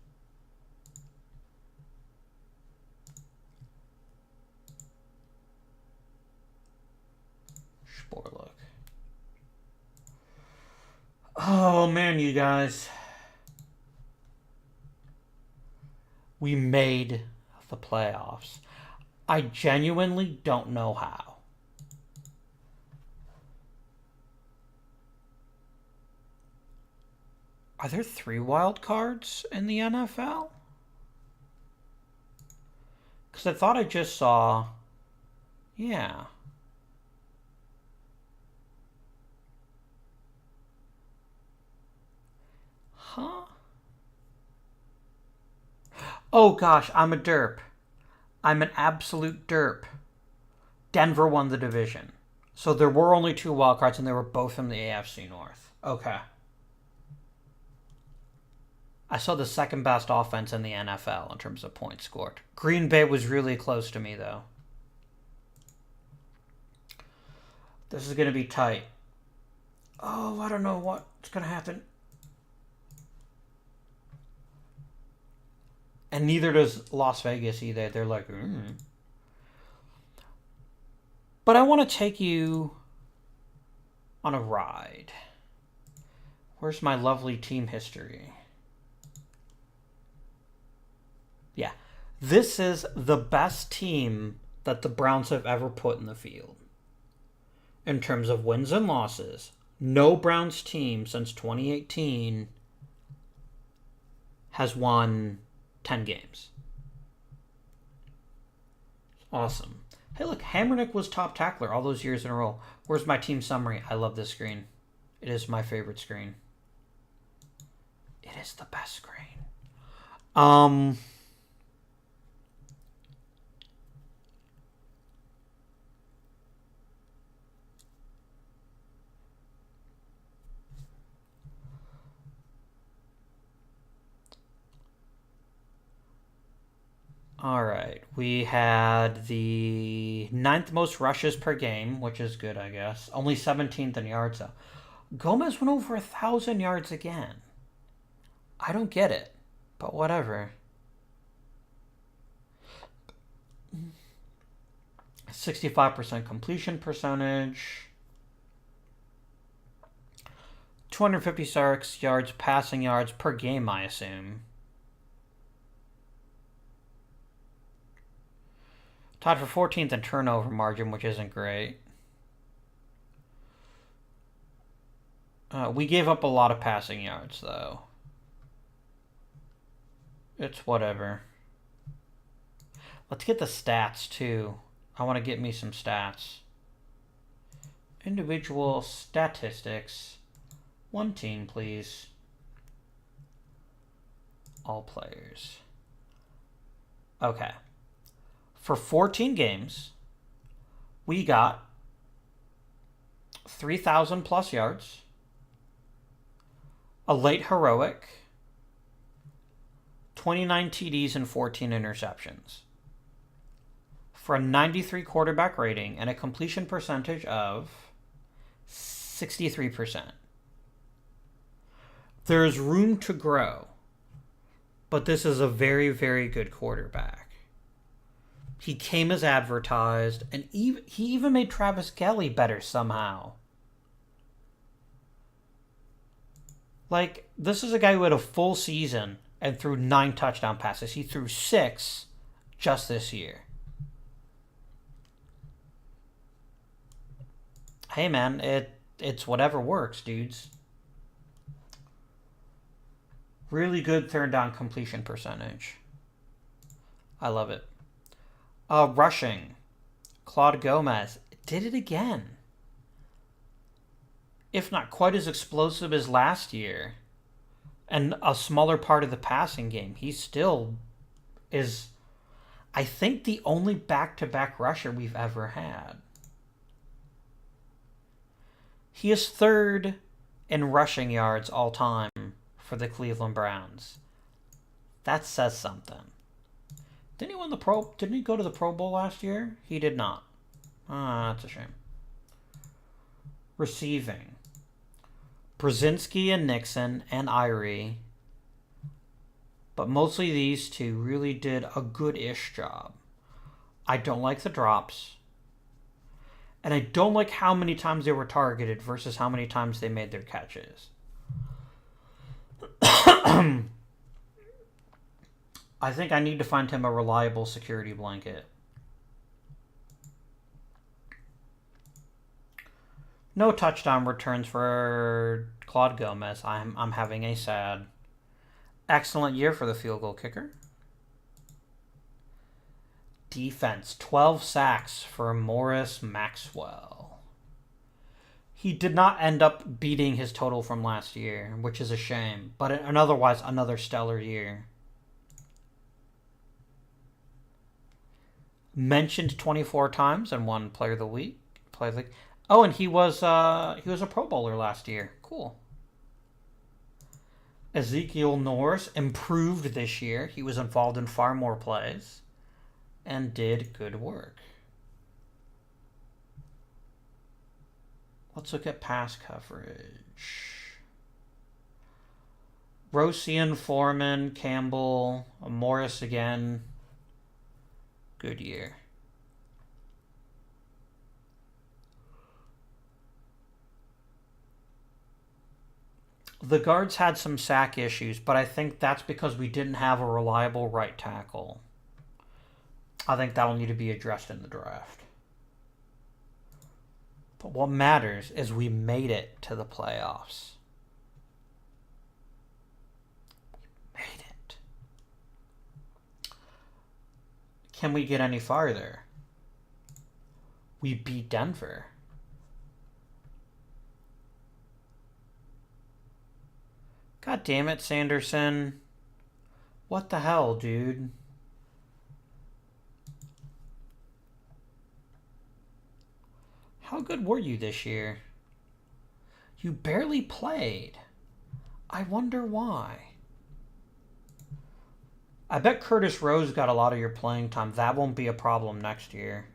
Sporluk. Oh, man, you guys. We made the playoffs. I genuinely don't know how. Are there 3 wild cards in the NFL? Because I thought I just saw... Yeah. Huh? Oh gosh, I'm a derp. I'm an absolute derp. Denver won the division. So there were only 2 wildcards, and they were both from the AFC North. Okay. I saw the second best offense in the NFL in terms of points scored. Green Bay was really close to me, though. This is going to be tight. Oh, I don't know what's going to happen. And neither does Las Vegas either. They're like, But I want to take you on a ride. Where's my lovely team history? Yeah. This is the best team that the Browns have ever put in the field. In terms of wins and losses, no Browns team since 2018 has won 10 games. Awesome. Hey, look, Hammernick was top tackler all those years in a row. Where's my team summary? I love this screen. It is my favorite screen. It is the best screen. All right. We had the 9th most rushes per game, which is good, I guess. Only 17th in yards, though. Gomez went over 1,000 yards again. I don't get it, but whatever. 65% completion percentage. 256 yards passing yards per game, I assume. Tied for 14th in turnover margin, which isn't great. We gave up a lot of passing yards, though. It's whatever. Let's get the stats, too. I want to get me some stats. Individual statistics. One team, please. All players. Okay. For 14 games, we got 3,000 plus yards, a late heroic, 29 TDs and 14 interceptions, for a 93 quarterback rating and a completion percentage of 63%. There's room to grow, but this is a very, very good quarterback. He came as advertised, and he even made Travis Kelce better somehow. Like, this is a guy who had a full season and threw 9 touchdown passes. He threw 6 just this year. Hey, man, it's whatever works, dudes. Really good third down completion percentage. I love it. Rushing. Claude Gomez did it again. If not quite as explosive as last year, and a smaller part of the passing game, he still is, I think, the only back-to-back rusher we've ever had. He is 3rd in rushing yards all time for the Cleveland Browns. That says something. Didn't he go to the Pro Bowl last year? He did not. That's a shame. Receiving. Brzezinski and Nixon and Irie. But mostly these two really did a good-ish job. I don't like the drops. And I don't like how many times they were targeted versus how many times they made their catches. I think I need to find him a reliable security blanket. No touchdown returns for Claude Gomez. I'm having a sad. Excellent year for the field goal kicker. Defense, 12 sacks for Morris Maxwell. He did not end up beating his total from last year, which is a shame, but otherwise another stellar year. Mentioned 24 times and won Player of the Week. Oh, and he was a Pro Bowler last year. Cool. Ezekiel Norris improved this year. He was involved in far more plays and did good work. Let's look at pass coverage. Rosian, Foreman, Campbell, Morris again. Good year. The guards had some sack issues, but I think that's because we didn't have a reliable right tackle. I think that'll need to be addressed in the draft. But what matters is we made it to the playoffs. We made it. Can we get any farther? We beat Denver. God damn it, Sanderson. What the hell, dude? How good were you this year? You barely played. I wonder why. I bet Curtis Rose got a lot of your playing time. That won't be a problem next year.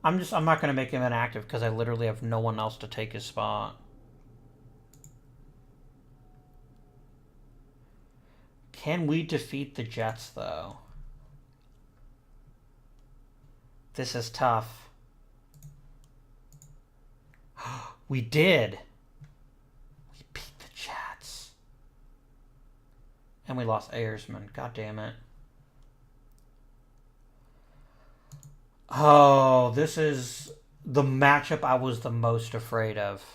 I'm not going to make him inactive because I literally have no one else to take his spot. Can we defeat the Jets, though? This is tough. We did. We beat the Jets. And we lost Ayersman. God damn it. Oh, this is the matchup I was the most afraid of.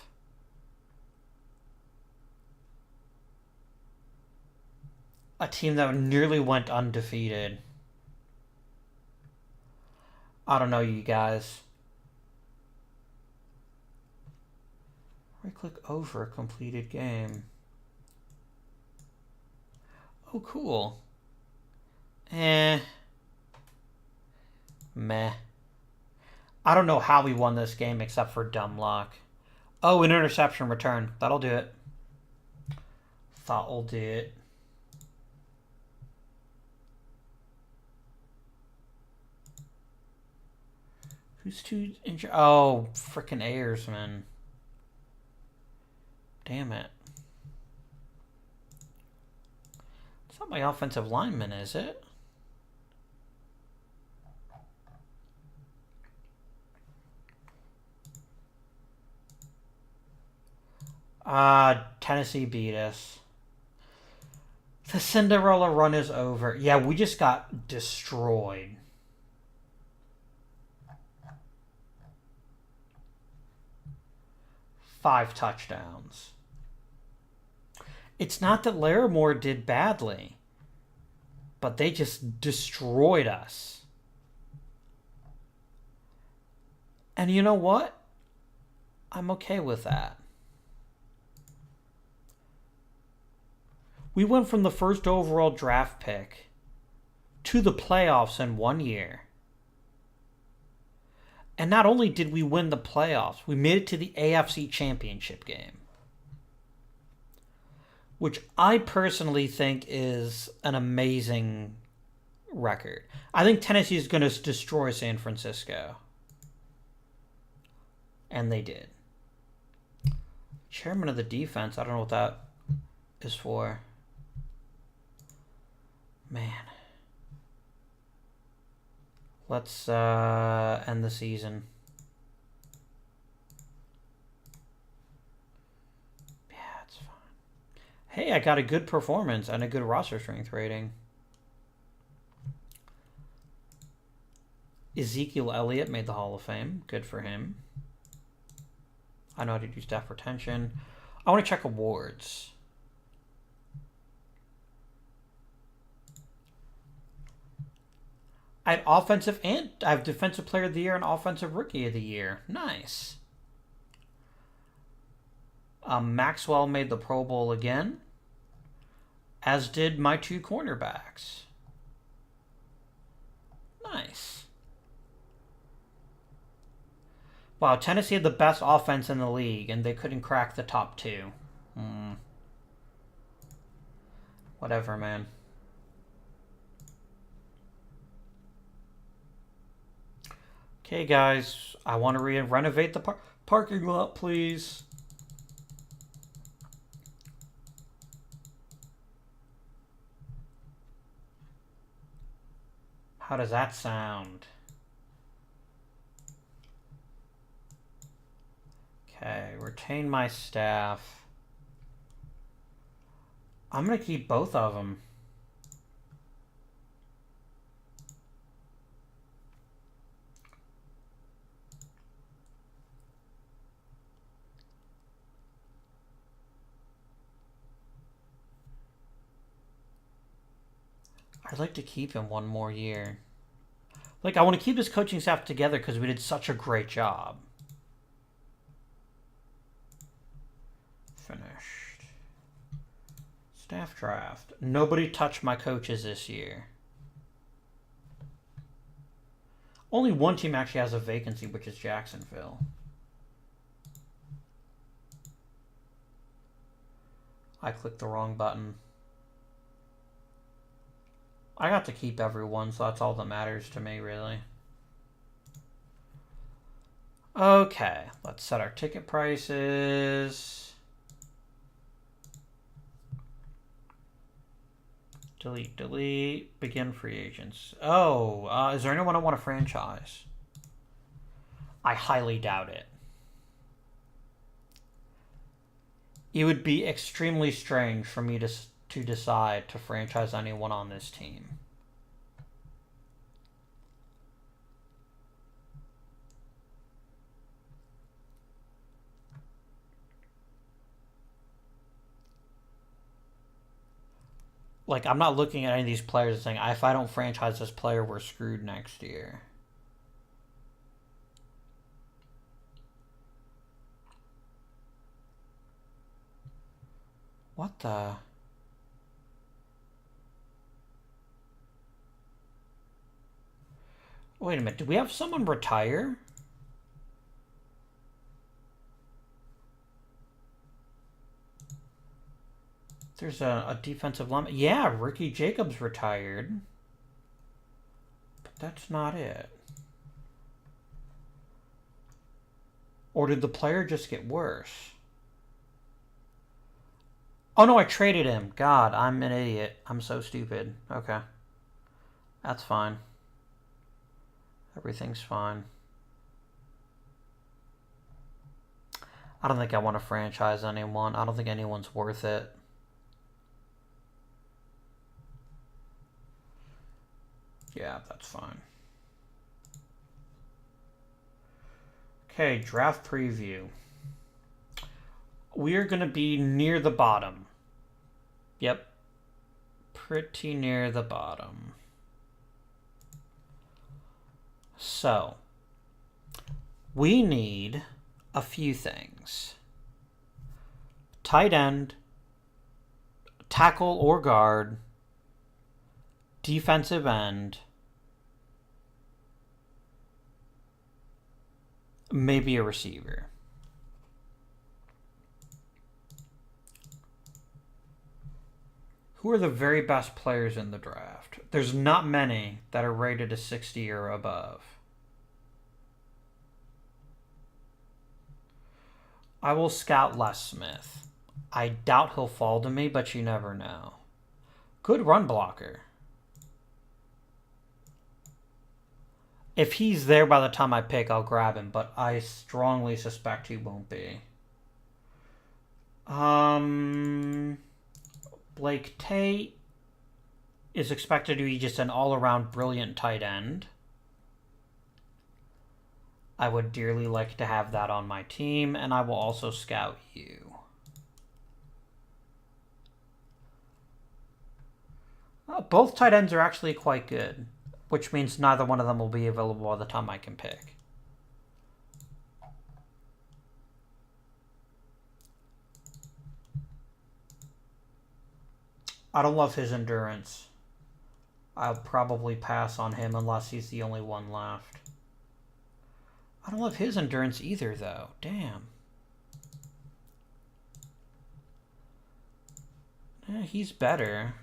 A team that nearly went undefeated. I don't know, you guys. Right click over completed game. Oh, cool. Meh. I don't know how we won this game except for dumb luck. Oh, an interception return. That'll do it. That'll do it. Who's too injured? Oh, frickin' Ayersman. Damn it. It's not my offensive lineman, is it? Tennessee beat us. The Cinderella run is over. Yeah, we just got destroyed. Five touchdowns. It's not that Larimore did badly, but they just destroyed us. And you know what? I'm okay with that. We went from the first overall draft pick to the playoffs in 1 year. And not only did we win the playoffs, we made it to the AFC Championship game. Which I personally think is an amazing record. I think Tennessee is going to destroy San Francisco. And they did. Chairman of the defense, I don't know what that is for. Man. Let's end the season. Yeah, it's fine. Hey, I got a good performance and a good roster strength rating. Ezekiel Elliott made the Hall of Fame. Good for him. I know how to do staff retention. I want to check awards. I have Defensive Player of the Year and Offensive Rookie of the Year. Nice. Maxwell made the Pro Bowl again, as did my two cornerbacks. Nice. Wow, Tennessee had the best offense in the league, and they couldn't crack the top two. Whatever, man. Okay, guys. I want to renovate the parking lot, please. How does that sound? Okay, retain my staff. I'm going to keep both of them. I'd like to keep him one more year. Like, I want to keep his coaching staff together because we did such a great job. Finished. Staff draft. Nobody touched my coaches this year. Only one team actually has a vacancy, which is Jacksonville. I clicked the wrong button. I got to keep everyone, so that's all that matters to me, really. Okay, let's set our ticket prices. Delete, delete. Begin free agents. Oh, is there anyone I want to franchise? I highly doubt it. It would be extremely strange for me to decide to franchise anyone on this team. Like, I'm not looking at any of these players and saying, if I don't franchise this player, we're screwed next year. What the... Wait a minute, do we have someone retire? There's a defensive lineman. Yeah, Ricky Jacobs retired. But that's not it. Or did the player just get worse? Oh no, I traded him. God, I'm an idiot. I'm so stupid. Okay. That's fine. Everything's fine. I don't think I want to franchise anyone. I don't think anyone's worth it. Yeah, that's fine. Okay, draft preview. We are going to be near the bottom. Yep. Pretty near the bottom. So, we need a few things. Tight end, tackle or guard, defensive end, maybe a receiver. Who are the very best players in the draft? There's not many that are rated a 60 or above. I will scout Les Smith. I doubt he'll fall to me, but you never know. Good run blocker. If he's there by the time I pick, I'll grab him, but I strongly suspect he won't be. Blake Tate is expected to be just an all-around brilliant tight end. I would dearly like to have that on my team, and I will also scout you. Both tight ends are actually quite good, which means neither one of them will be available by the time I can pick. I don't love his endurance. I'll probably pass on him unless he's the only one left. I don't love his endurance either, though. Damn. He's better.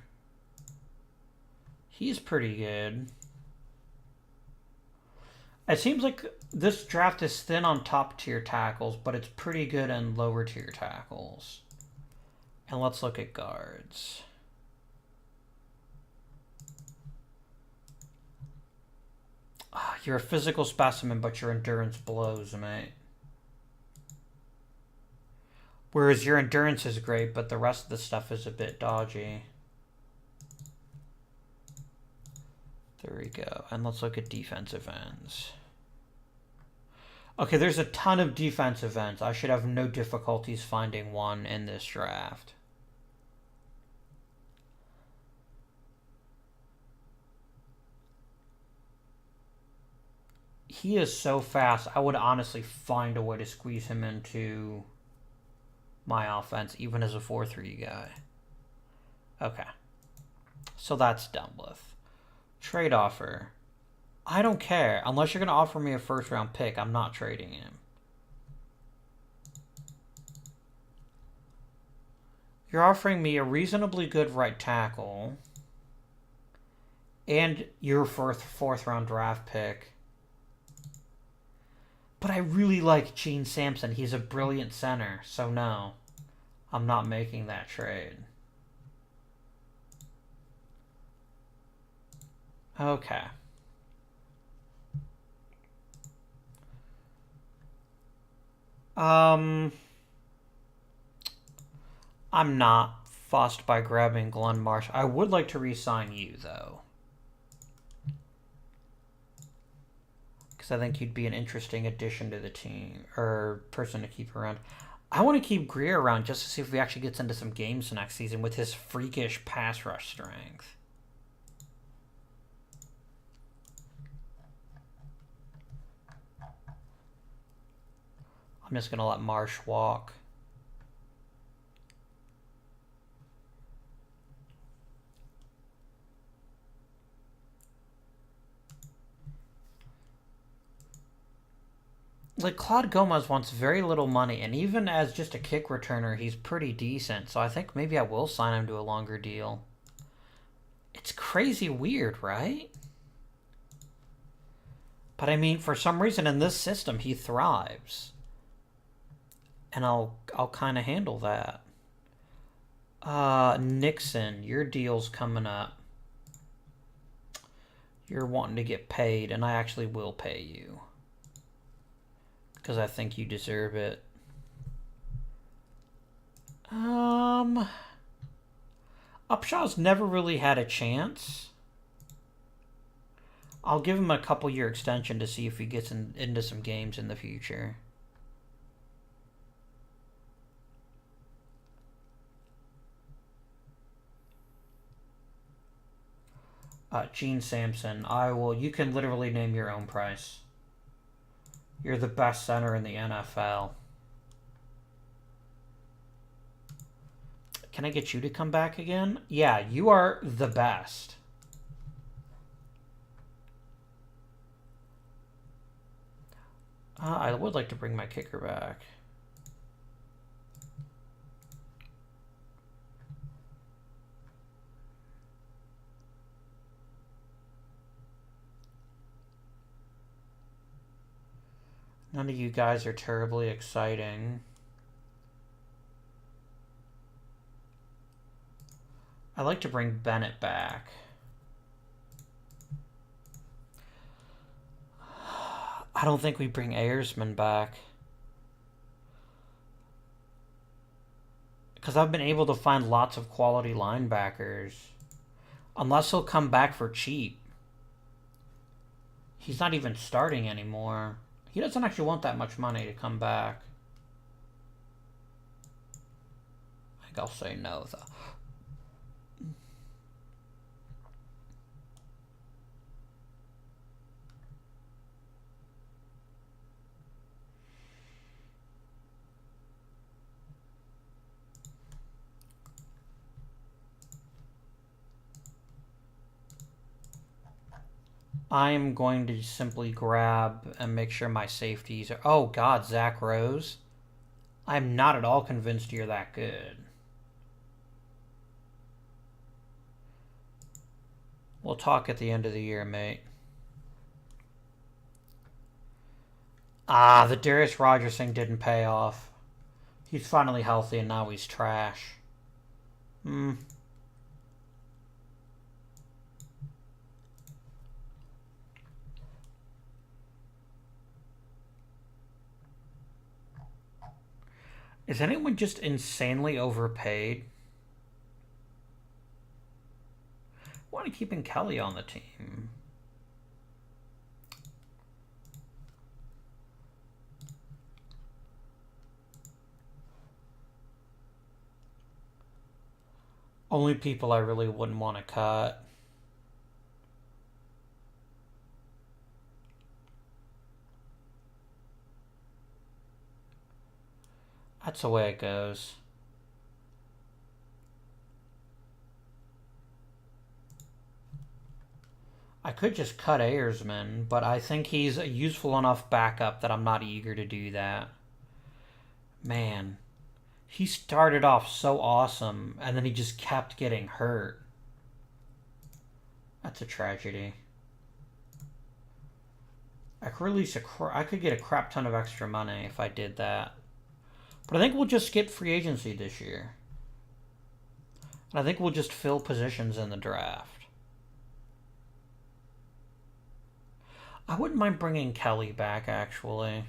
He's pretty good. It seems like this draft is thin on top tier tackles, but it's pretty good in lower tier tackles. And let's look at guards. You're a physical specimen, but your endurance blows, mate. Whereas your endurance is great, but the rest of the stuff is a bit dodgy. There we go. And let's look at defensive ends. Okay, there's a ton of defensive ends. I should have no difficulties finding one in this draft. He is so fast. I would honestly find a way to squeeze him into my offense, even as a 4-3 guy. Okay. So that's done with. Trade offer. I don't care. Unless you're going to offer me a first round pick, I'm not trading him. You're offering me a reasonably good right tackle and your fourth round draft pick. But I really like Gene Sampson. He's a brilliant center. So no, I'm not making that trade. Okay. I'm not fussed by grabbing Glenn Marsh. I would like to re-sign you, though. Because I think you'd be an interesting addition to the team, or person to keep around. I want to keep Greer around just to see if he actually gets into some games next season with his freakish pass rush strength. I'm just going to let Marsh walk. Like, Claude Gomez wants very little money, and even as just a kick returner, he's pretty decent. So I think maybe I will sign him to a longer deal. It's crazy weird, right? But I mean, for some reason in this system, he thrives. And I'll kind of handle that. Nixon, your deal's coming up. You're wanting to get paid, and I actually will pay you. Because I think you deserve it. Upshaw's never really had a chance. I'll give him a couple-year extension to see if he gets into some games in the future. Gene Sampson, you can literally name your own price. You're the best center in the NFL. Can I get you to come back again? Yeah, you are the best. I would like to bring my kicker back. None of you guys are terribly exciting. I'd like to bring Bennett back. I don't think we bring Ayersman back. Because I've been able to find lots of quality linebackers. Unless he'll come back for cheap. He's not even starting anymore. He doesn't actually want that much money to come back. I think I'll say no, though. I'm going to simply grab and make sure my safeties are... Oh, God, Zach Rose. I'm not at all convinced you're that good. We'll talk at the end of the year, mate. Ah, the Darius Rogers thing didn't pay off. He's finally healthy and now he's trash. Is anyone just insanely overpaid? Why are you keeping Kelly on the team? Only people I really wouldn't want to cut. That's the way it goes. I could just cut Ayersman, but I think he's a useful enough backup that I'm not eager to do that. Man, he started off so awesome, and then he just kept getting hurt. That's a tragedy. I could release I could get a crap ton of extra money if I did that. But I think we'll just skip free agency this year. And I think we'll just fill positions in the draft. I wouldn't mind bringing Kelly back, actually.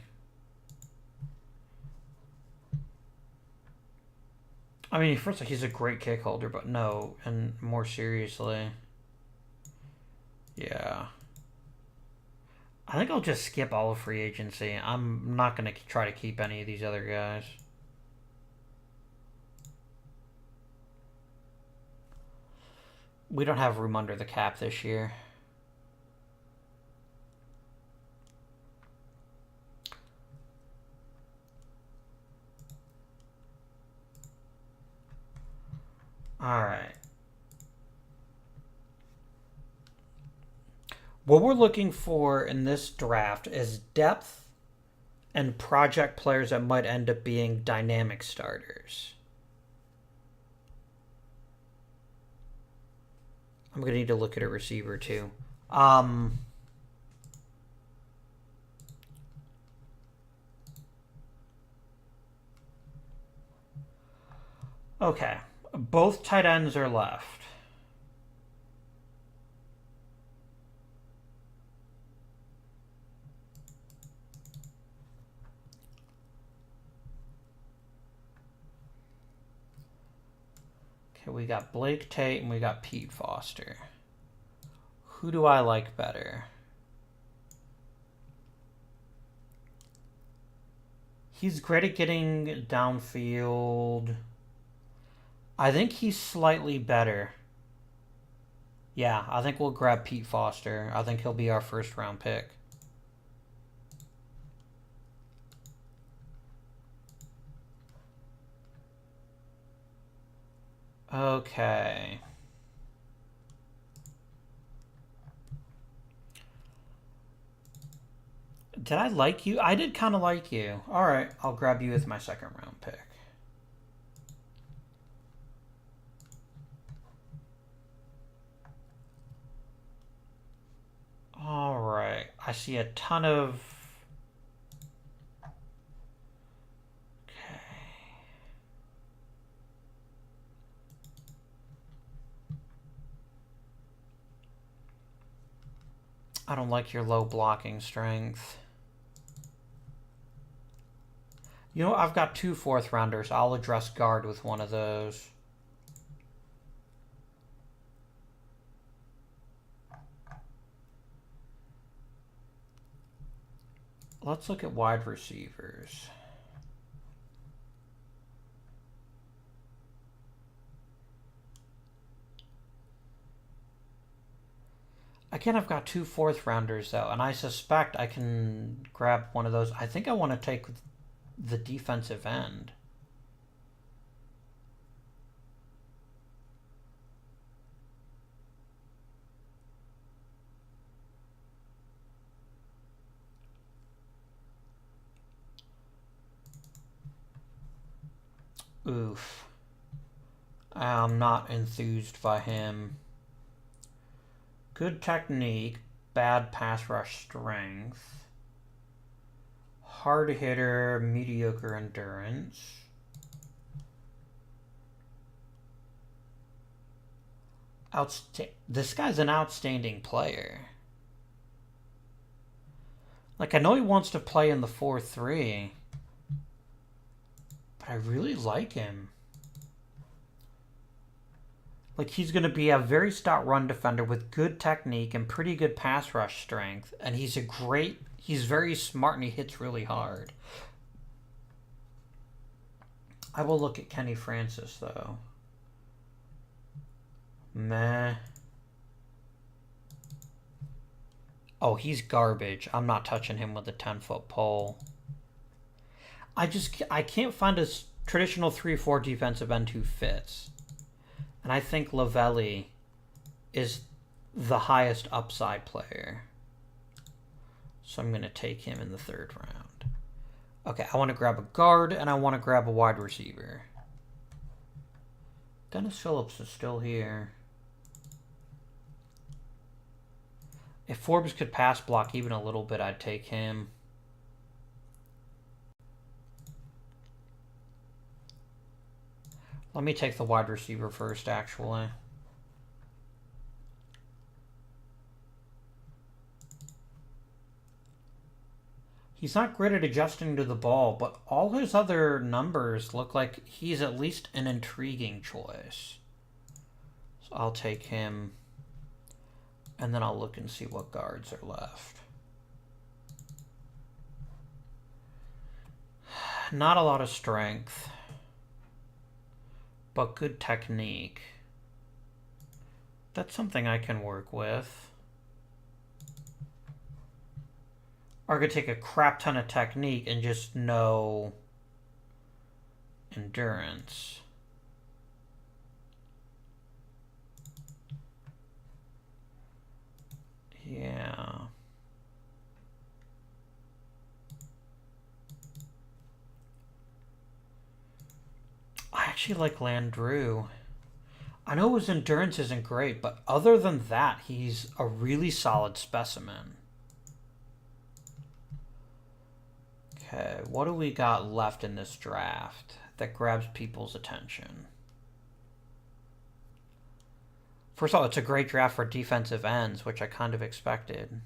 I mean, first of all, he's a great kick holder, but no, and more seriously. Yeah. I think I'll just skip all of free agency. I'm not going to try to keep any of these other guys. We don't have room under the cap this year. All right. What we're looking for in this draft is depth and project players that might end up being dynamic starters. I'm going to need to look at a receiver too. Okay. Both tight ends are left. Okay, we got Blake Tate and we got Pete Foster. Who do I like better? He's great at getting downfield. I think he's slightly better. Yeah, I think we'll grab Pete Foster. I think he'll be our first round pick. Okay. Did I like you? I did kind of like you. All right, I'll grab you with my second round pick. All right, I see a ton of... Okay. I don't like your low blocking strength. You know, I've got 2 fourth rounders. I'll address guard with one of those. Let's look at wide receivers. Again, I've got 2 fourth rounders though, and I suspect I can grab one of those. I think I want to take the defensive end. Oof. I'm not enthused by him. Good technique, bad pass rush strength. Hard hitter, mediocre endurance. This guy's an outstanding player. Like, I know he wants to play in the 4-3, but I really like him. Like, he's going to be a very stout run defender with good technique and pretty good pass rush strength. And he's very smart and he hits really hard. I will look at Kenny Francis, though. Meh. Oh, he's garbage. I'm not touching him with a 10-foot pole. I can't find a traditional 3-4 defensive end who fits. And I think Lavelli is the highest upside player. So I'm going to take him in the 3rd round. Okay, I want to grab a guard and I want to grab a wide receiver. Dennis Phillips is still here. If Forbes could pass block even a little bit, I'd take him. Let me take the wide receiver first, actually. He's not great at adjusting to the ball, but all his other numbers look like he's at least an intriguing choice. So I'll take him, and then I'll look and see what guards are left. Not a lot of strength, but good technique. That's something I can work with. Or I could take a crap ton of technique and just no endurance. Yeah. I actually like Landrew. I know his endurance isn't great, but other than that, he's a really solid specimen. Okay, what do we got left in this draft that grabs people's attention? First of all, it's a great draft for defensive ends, which I kind of expected.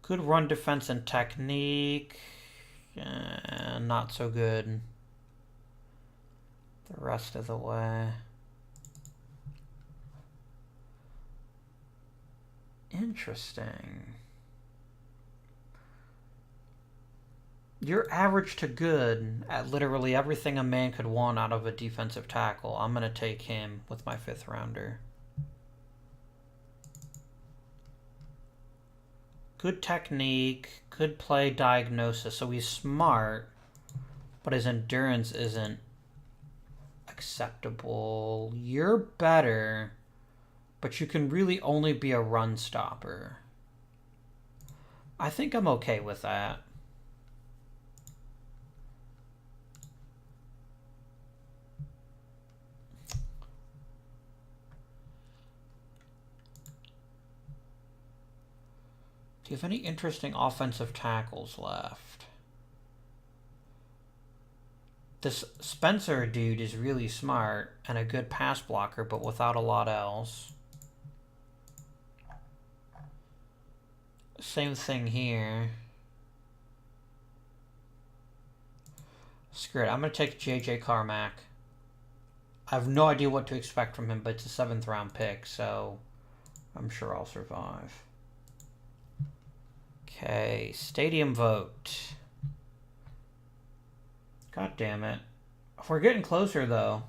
Good run defense and technique. Not so good the rest of the way. Interesting. You're average to good at literally everything a man could want out of a defensive tackle. I'm going to take him with my 5th rounder. Good technique, good play diagnosis. So he's smart, but his endurance isn't acceptable. You're better, but you can really only be a run stopper. I think I'm okay with that. Do you have any interesting offensive tackles left? This Spencer dude is really smart and a good pass blocker, but without a lot else. Same thing here. Screw it. I'm going to take J.J. Carmack. I have no idea what to expect from him, but it's a 7th round pick, so I'm sure I'll survive. Okay, stadium vote. God damn it. We're getting closer, though.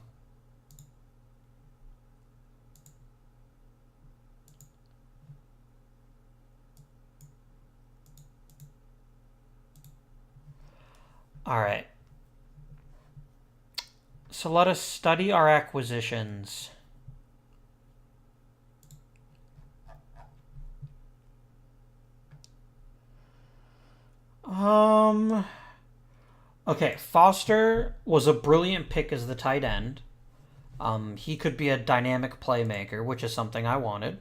All right. So let us study our acquisitions. Okay, Foster was a brilliant pick as the tight end. He could be a dynamic playmaker, which is something I wanted.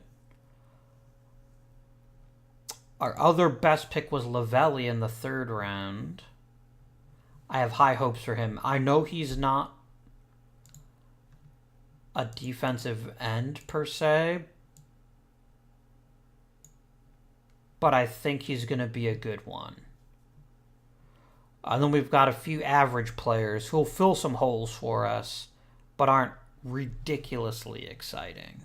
Our other best pick was Lavelli in the 3rd round. I have high hopes for him. I know he's not a defensive end per se, but I think he's going to be a good one. And then we've got a few average players who'll fill some holes for us, but aren't ridiculously exciting.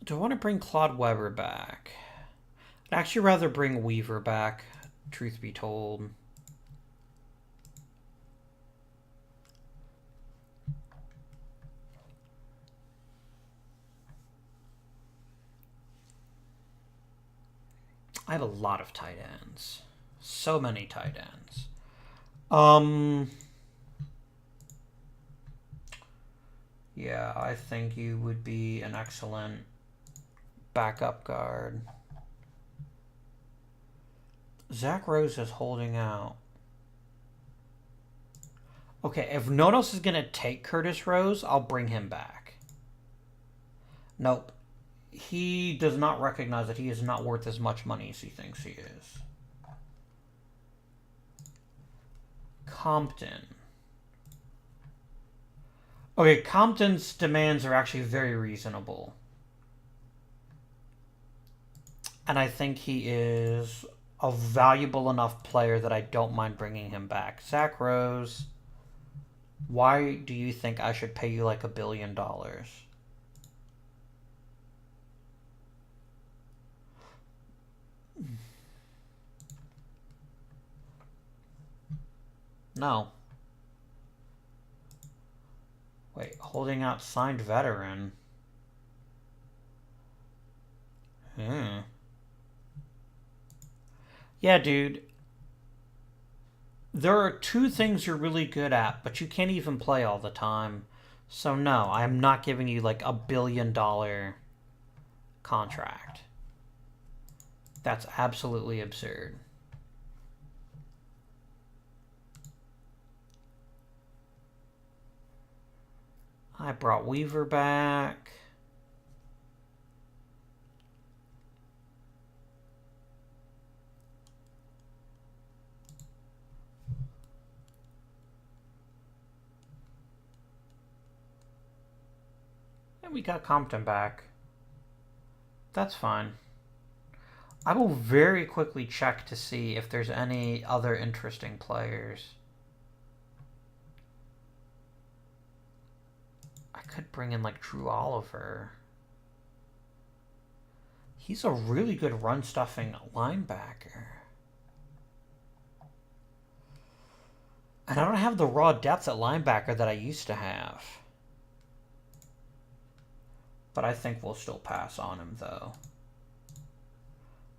Do I want to bring Claude Weber back? I'd actually rather bring Weaver back, truth be told. I have a lot of tight ends. So many tight ends. Yeah, I think you would be an excellent backup guard. Zach Rose is holding out. Okay, if no one else is going to take Curtis Rose, I'll bring him back. Nope. He does not recognize that he is not worth as much money as he thinks he is. Compton. Okay, Compton's demands are actually very reasonable. And I think he is a valuable enough player that I don't mind bringing him back. Zach Rose, why do you think I should pay you like $1 billion? No. Wait, holding out signed veteran. Yeah, dude. There are 2 things you're really good at, but you can't even play all the time. So no, I am not giving you like $1 billion contract. That's absolutely absurd. I brought Weaver back. And we got Compton back. That's fine. I will very quickly check to see if there's any other interesting players. I could bring in like Drew Oliver. He's a really good run-stuffing linebacker. And I don't have the raw depth at linebacker that I used to have. But I think we'll still pass on him, though.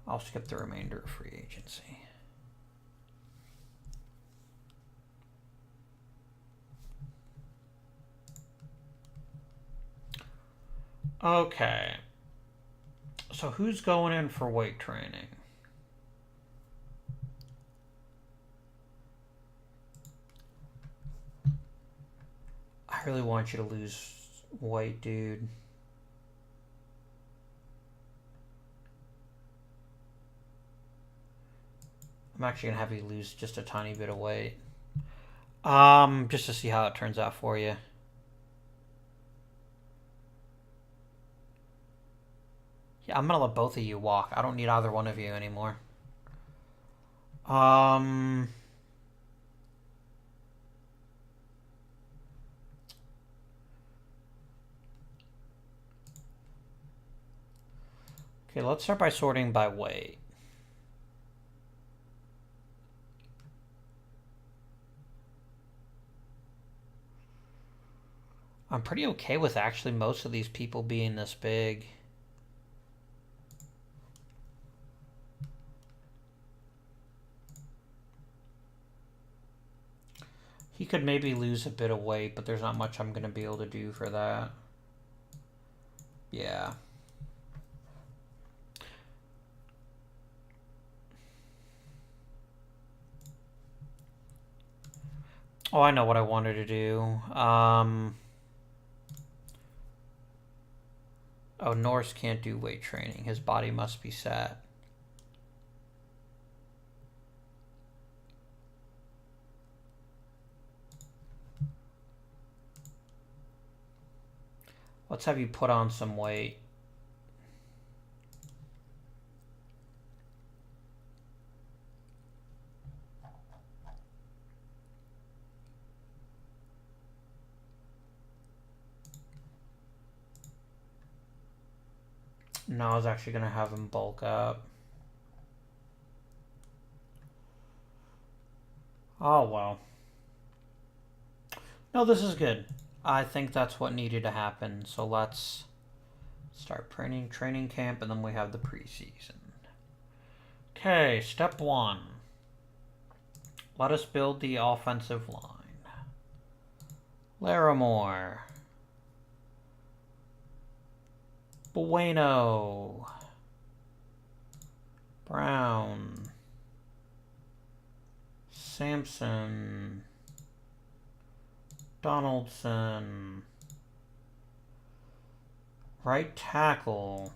I'll skip the remainder of free agency. Okay. So who's going in for weight training? I really want you to lose weight, dude. I'm actually going to have you lose just a tiny bit of weight. Just to see how it turns out for you. Yeah, I'm going to let both of you walk. I don't need either one of you anymore. Okay, let's start by sorting by weight. I'm pretty okay with actually most of these people being this big. He could maybe lose a bit of weight, but there's not much I'm going to be able to do for that. Yeah. Oh, I know what I wanted to do. Oh, Norse can't do weight training. His body must be set. Let's have you put on some weight. No, I was actually going to have him bulk up. Oh, well. No, this is good. I think that's what needed to happen. So let's start training camp, and then we have the preseason. Okay, step 1. Let us build the offensive line. Larimore. Bueno. Brown. Sampson. Donaldson. Right tackle.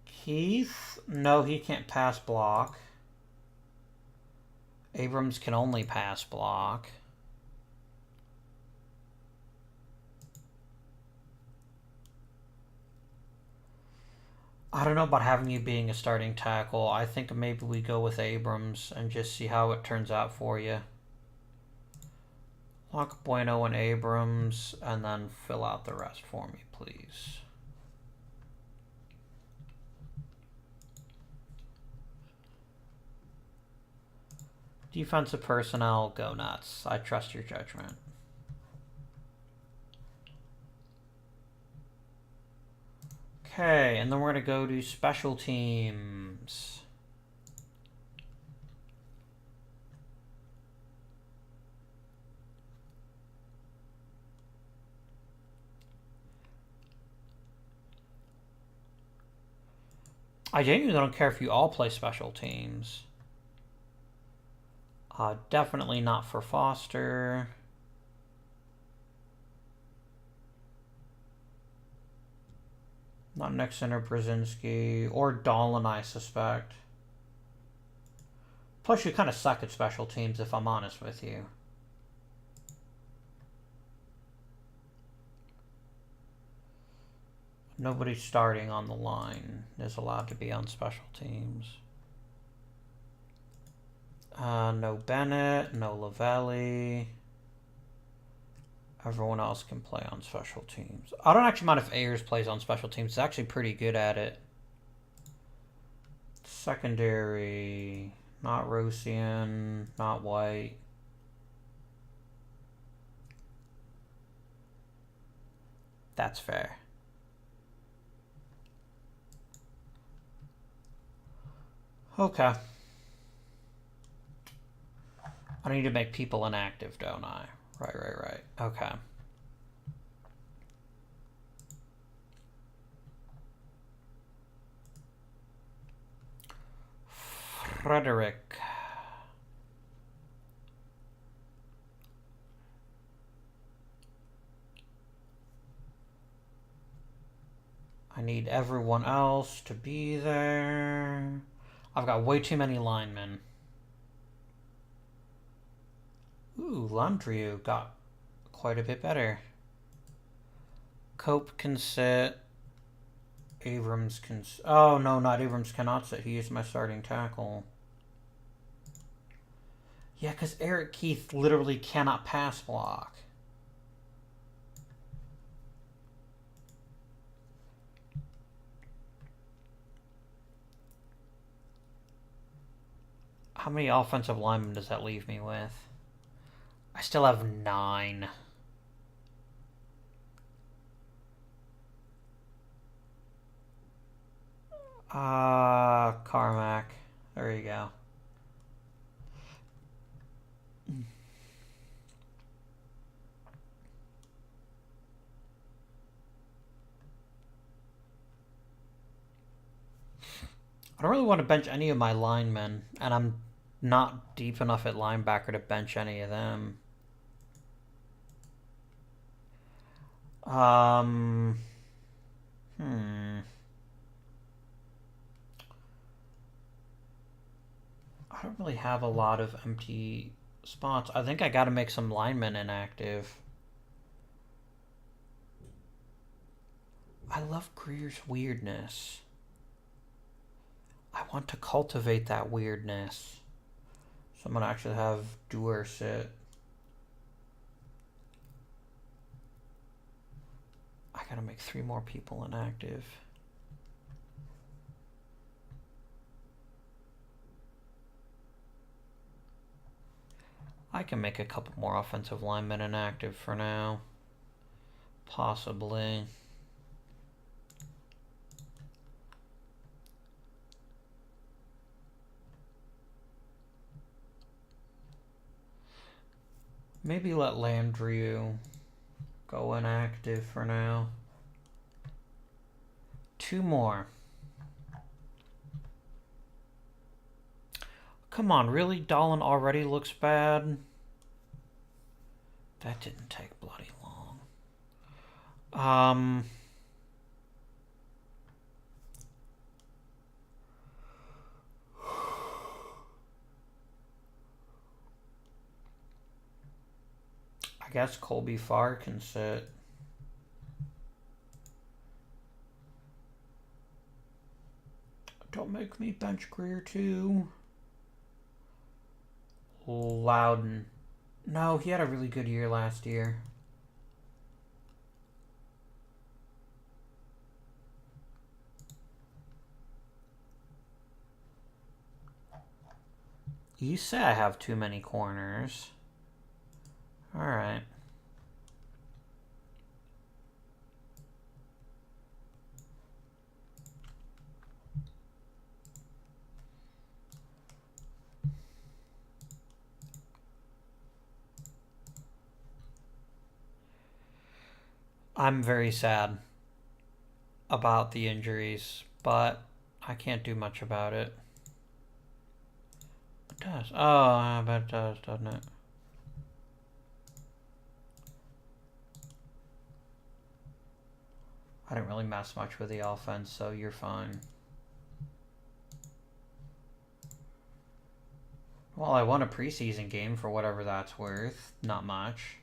Keith? No, he can't pass block. Abrams can only pass block. I don't know about having you being a starting tackle. I think maybe we go with Abrams and just see how it turns out for you. Lock Bueno and Abrams, and then fill out the rest for me, please. Defensive personnel, go nuts. I trust your judgment. Okay, and then we're going to go to special teams. I genuinely don't care if you all play special teams. Definitely not for Foster. Not Nixon or Brzezinski. Or Dolan, I suspect. Plus, you kind of suck at special teams, if I'm honest with you. Nobody starting on the line is allowed to be on special teams. No Bennett, no Lavelli. Everyone else can play on special teams. I don't actually mind if Ayers plays on special teams. He's actually pretty good at it. Secondary. Not Rosian. Not White. That's fair. Okay. I need to make people inactive, don't I? Right. Okay. Frederick. I need everyone else to be there. I've got way too many linemen. Ooh, Landrieu got quite a bit better. Cope can sit. Abrams can... Oh, no, not Abrams cannot sit. He is my starting tackle. Yeah, because Eric Keith literally cannot pass block. How many offensive linemen does that leave me with? I still have 9. Carmack. There you go. I don't really want to bench any of my linemen, and I'm not deep enough at linebacker to bench any of them. I don't really have a lot of empty spots. I think I got to make some linemen inactive. I love Greer's weirdness. I want to cultivate that weirdness. So I'm going to actually have Dewar sit. I got to make 3 more people inactive. I can make a couple more offensive linemen inactive for now. Possibly. Maybe let Landry go inactive for now. 2 more. Come on, really? Dolan already looks bad? That didn't take bloody long. I guess Colby Farr can sit. Don't make me bench Greer too. Loudon. No, he had a really good year last year. You say I have too many corners. Alright. I'm very sad about the injuries, but I can't do much about it. It does. Oh, I bet it does, doesn't it? I didn't really mess much with the offense, so you're fine. Well, I won a preseason game for whatever that's worth. Not much.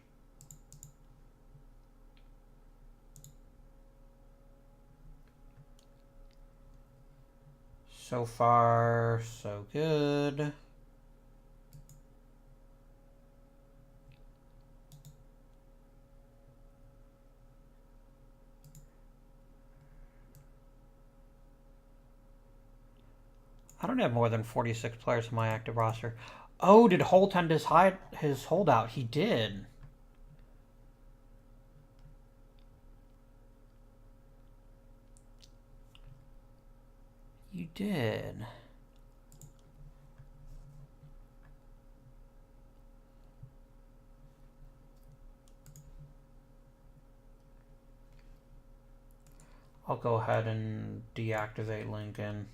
So far, so good. I don't have more than 46 players on my active roster. Oh, did Holt end his holdout? He did. You did. I'll go ahead and deactivate Lincoln.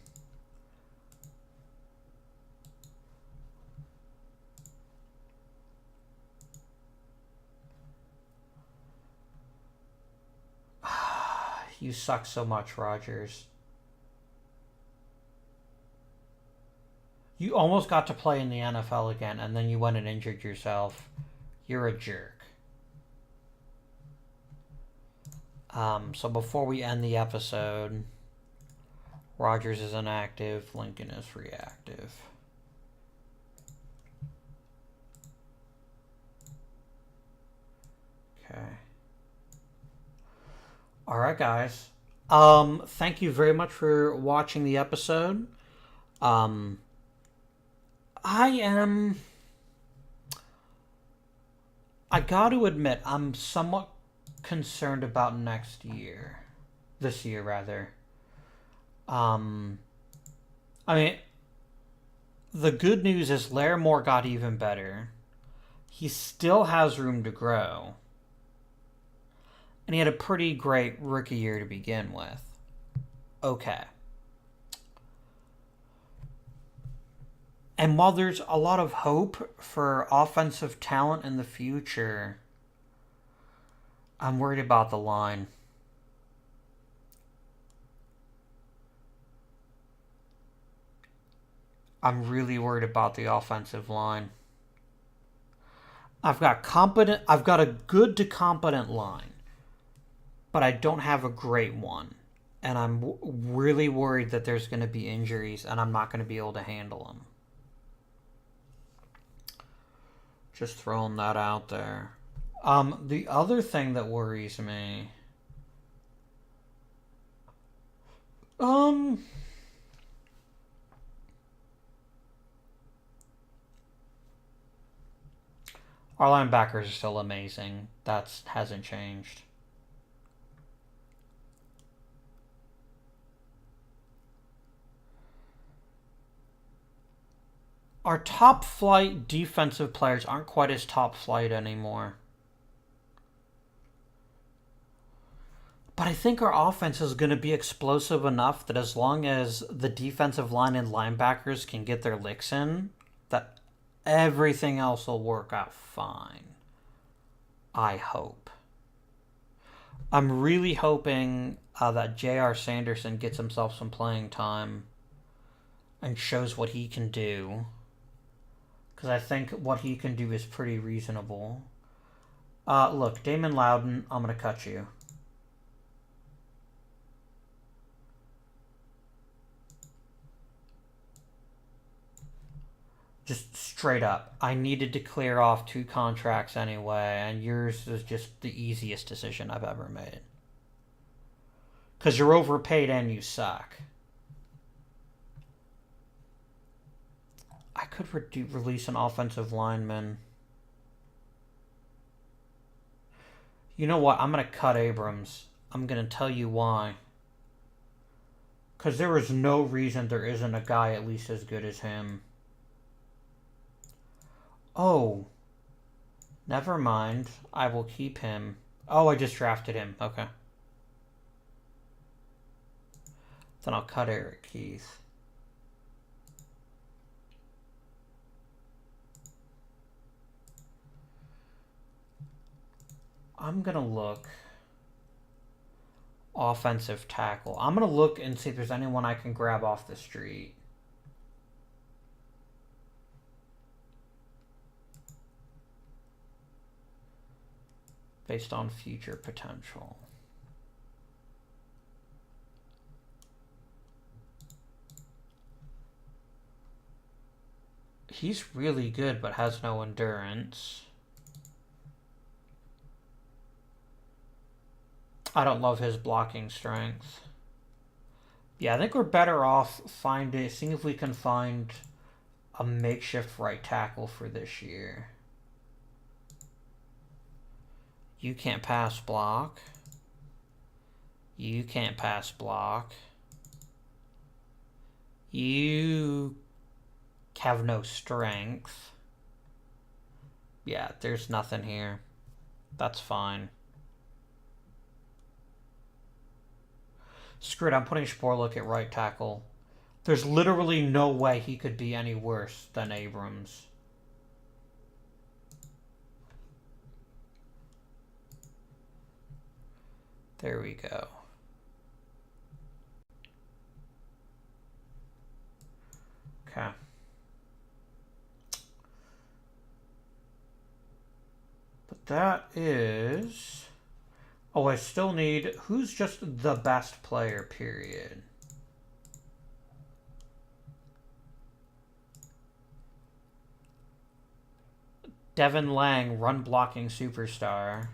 You suck so much, Rodgers. You almost got to play in the NFL again, and then you went and injured yourself. You're a jerk. So before we end the episode, Rodgers is inactive, Lincoln is reactive. Okay. Alright, guys. Thank you very much for watching the episode. I got to admit, I'm somewhat concerned about next year. This year, rather. I mean, the good news is Larimore got even better. He still has room to grow. And he had a pretty great rookie year to begin with. Okay. And while there's a lot of hope for offensive talent in the future, I'm worried about the line. I'm really worried about the offensive line. I've got a good to competent line, but I don't have a great one. And I'm really worried that there's going to be injuries and I'm not going to be able to handle them. Just throwing that out there. The other thing that worries me, our linebackers are still amazing. That hasn't changed. Our top flight defensive players aren't quite as top flight anymore. But I think our offense is going to be explosive enough that as long as the defensive line and linebackers can get their licks in, that everything else will work out fine. I hope. I'm really hoping that J.R. Sanderson gets himself some playing time and shows what he can do. Because I think what he can do is pretty reasonable. Look, Damon Loudon, I'm going to cut you. Just straight up. I needed to clear off 2 contracts anyway, and yours is just the easiest decision I've ever made. Because you're overpaid and you suck. I could release an offensive lineman. You know what? I'm going to cut Abrams. I'm going to tell you why. Because there is no reason there isn't a guy at least as good as him. Oh. Never mind. I will keep him. Oh, I just drafted him. Okay. Then I'll cut Eric Keith. I'm going to look. Offensive tackle. I'm going to look and see if there's anyone I can grab off the street. Based on future potential. He's really good, but has no endurance. I don't love his blocking strength. Yeah, I think we're better off seeing if we can find a makeshift right tackle for this year. You can't pass block. You can't pass block. You have no strength. Yeah, there's nothing here. That's fine. Screw it, I'm putting Sporlock at right tackle. There's literally no way he could be any worse than Abrams. There we go. Okay. But that is... Oh, I still need... Who's just the best player, period? Devin Lang, run blocking superstar.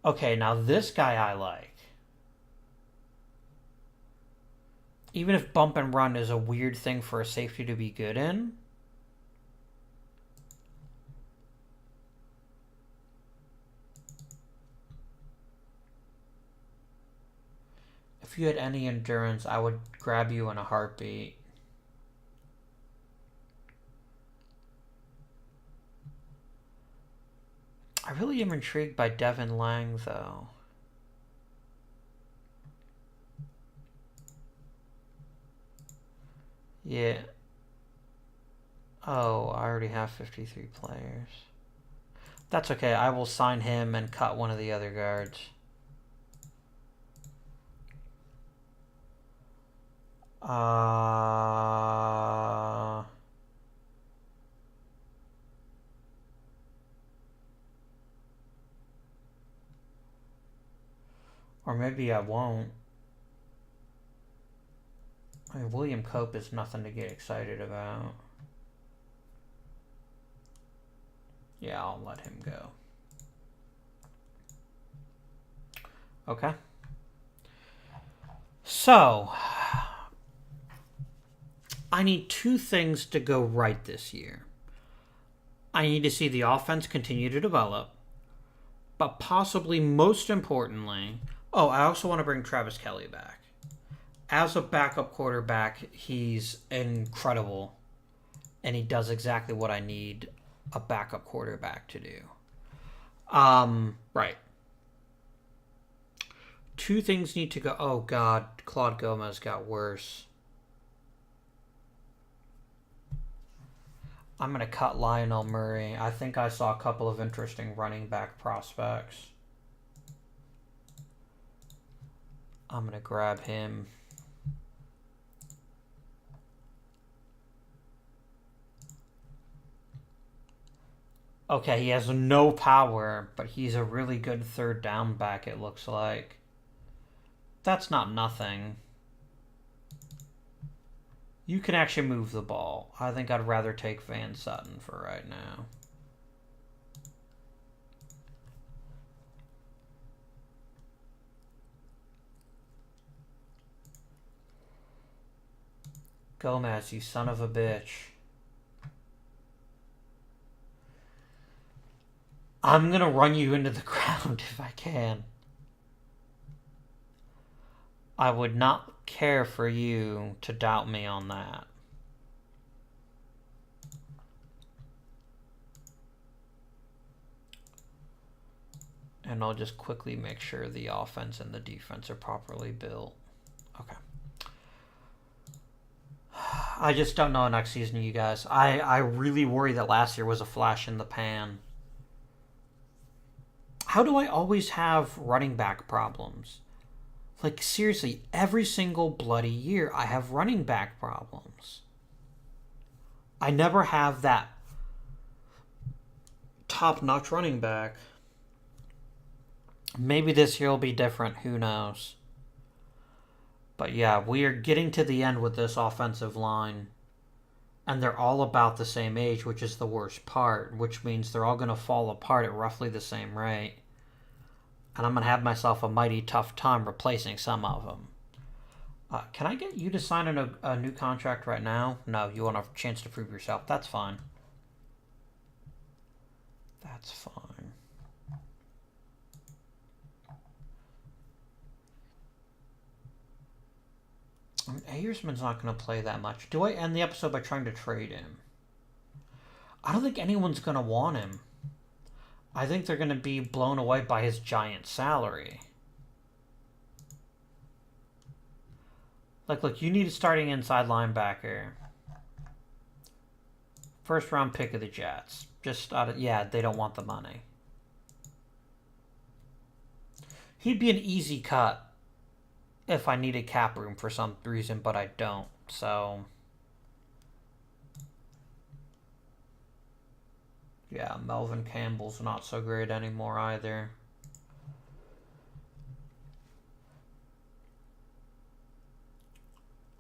Okay, now this guy I like. Even if bump and run is a weird thing for a safety to be good in. If you had any endurance, I would grab you in a heartbeat. I really am intrigued by Devin Lang, though. Yeah. Oh, I already have 53 players. That's okay. I will sign him and cut one of the other guards. Or maybe I won't. I mean, William Cope is nothing to get excited about. Yeah, I'll let him go. Okay. So, I need two things to go right this year. I need to see the offense continue to develop, but possibly most importantly, I also want to bring Travis Kelce back. As a backup quarterback, he's incredible, and he does exactly what I need a backup quarterback to do. Right. Two things need to go. Oh, God. Claude Gomez got worse. I'm going to cut Lionel Murray. I think I saw a couple of interesting running back prospects. I'm going to grab him. Okay, he has no power, but he's a really good third down back, it looks like. That's not nothing. You can actually move the ball. I think I'd rather take Van Sutton for right now. Gomez, you son of a bitch. I'm going to run you into the ground if I can. I would not care for you to doubt me on that. And I'll just quickly make sure the offense and the defense are properly built. Okay. I just don't know next season, you guys. I really worry that last year was a flash in the pan. How do I always have running back problems? Like, seriously, every single bloody year I have running back problems. I never have that top-notch running back. Maybe this year will be different. Who knows? But yeah, we are getting to the end with this offensive line. And they're all about the same age, which is the worst part, which means they're all going to fall apart at roughly the same rate. And I'm going to have myself a mighty tough time replacing some of them. Can I get you to sign a new contract right now? No, you want a chance to prove yourself. That's fine. That's fine. Ayersman's not going to play that much. Do I end the episode by trying to trade him? I don't think anyone's going to want him. I think they're going to be blown away by his giant salary. Like, look, you need a starting inside linebacker. First round pick of the Jets. Just out of, yeah, they don't want the money. He'd be an easy cut if I needed cap room for some reason, but I don't. So, yeah, Melvin Campbell's not so great anymore either.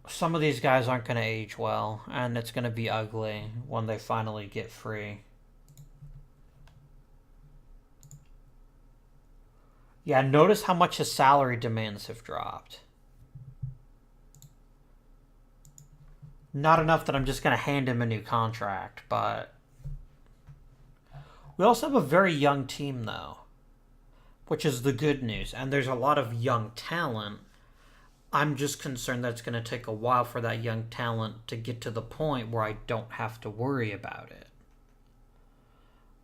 Some of these guys aren't going to age well, and it's going to be ugly when they finally get free. Yeah, notice how much his salary demands have dropped. Not enough that I'm just going to hand him a new contract, but... We also have a very young team, though, which is the good news. And there's a lot of young talent. I'm just concerned that it's going to take a while for that young talent to get to the point where I don't have to worry about it.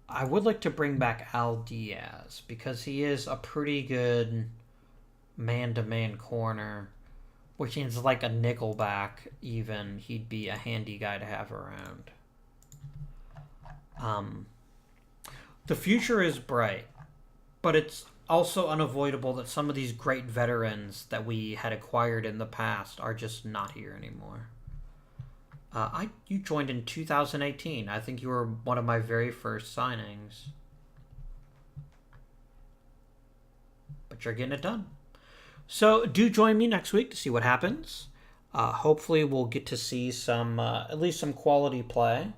I would like to bring back Al Diaz because he is a pretty good man-to-man corner. which means like a nickelback even, he'd be a handy guy to have around. The future is bright, but it's also unavoidable that some of these great veterans that we had acquired in the past are just not here anymore. You joined in 2018. I think you were one of my very first signings. But you're getting it done. So do join me next week to see what happens. Hopefully we'll get to see some, at least some quality play,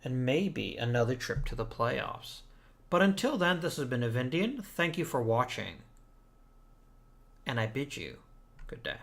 and maybe another trip to the playoffs. But until then, this has been Avindian. Thank you for watching, and I bid you good day.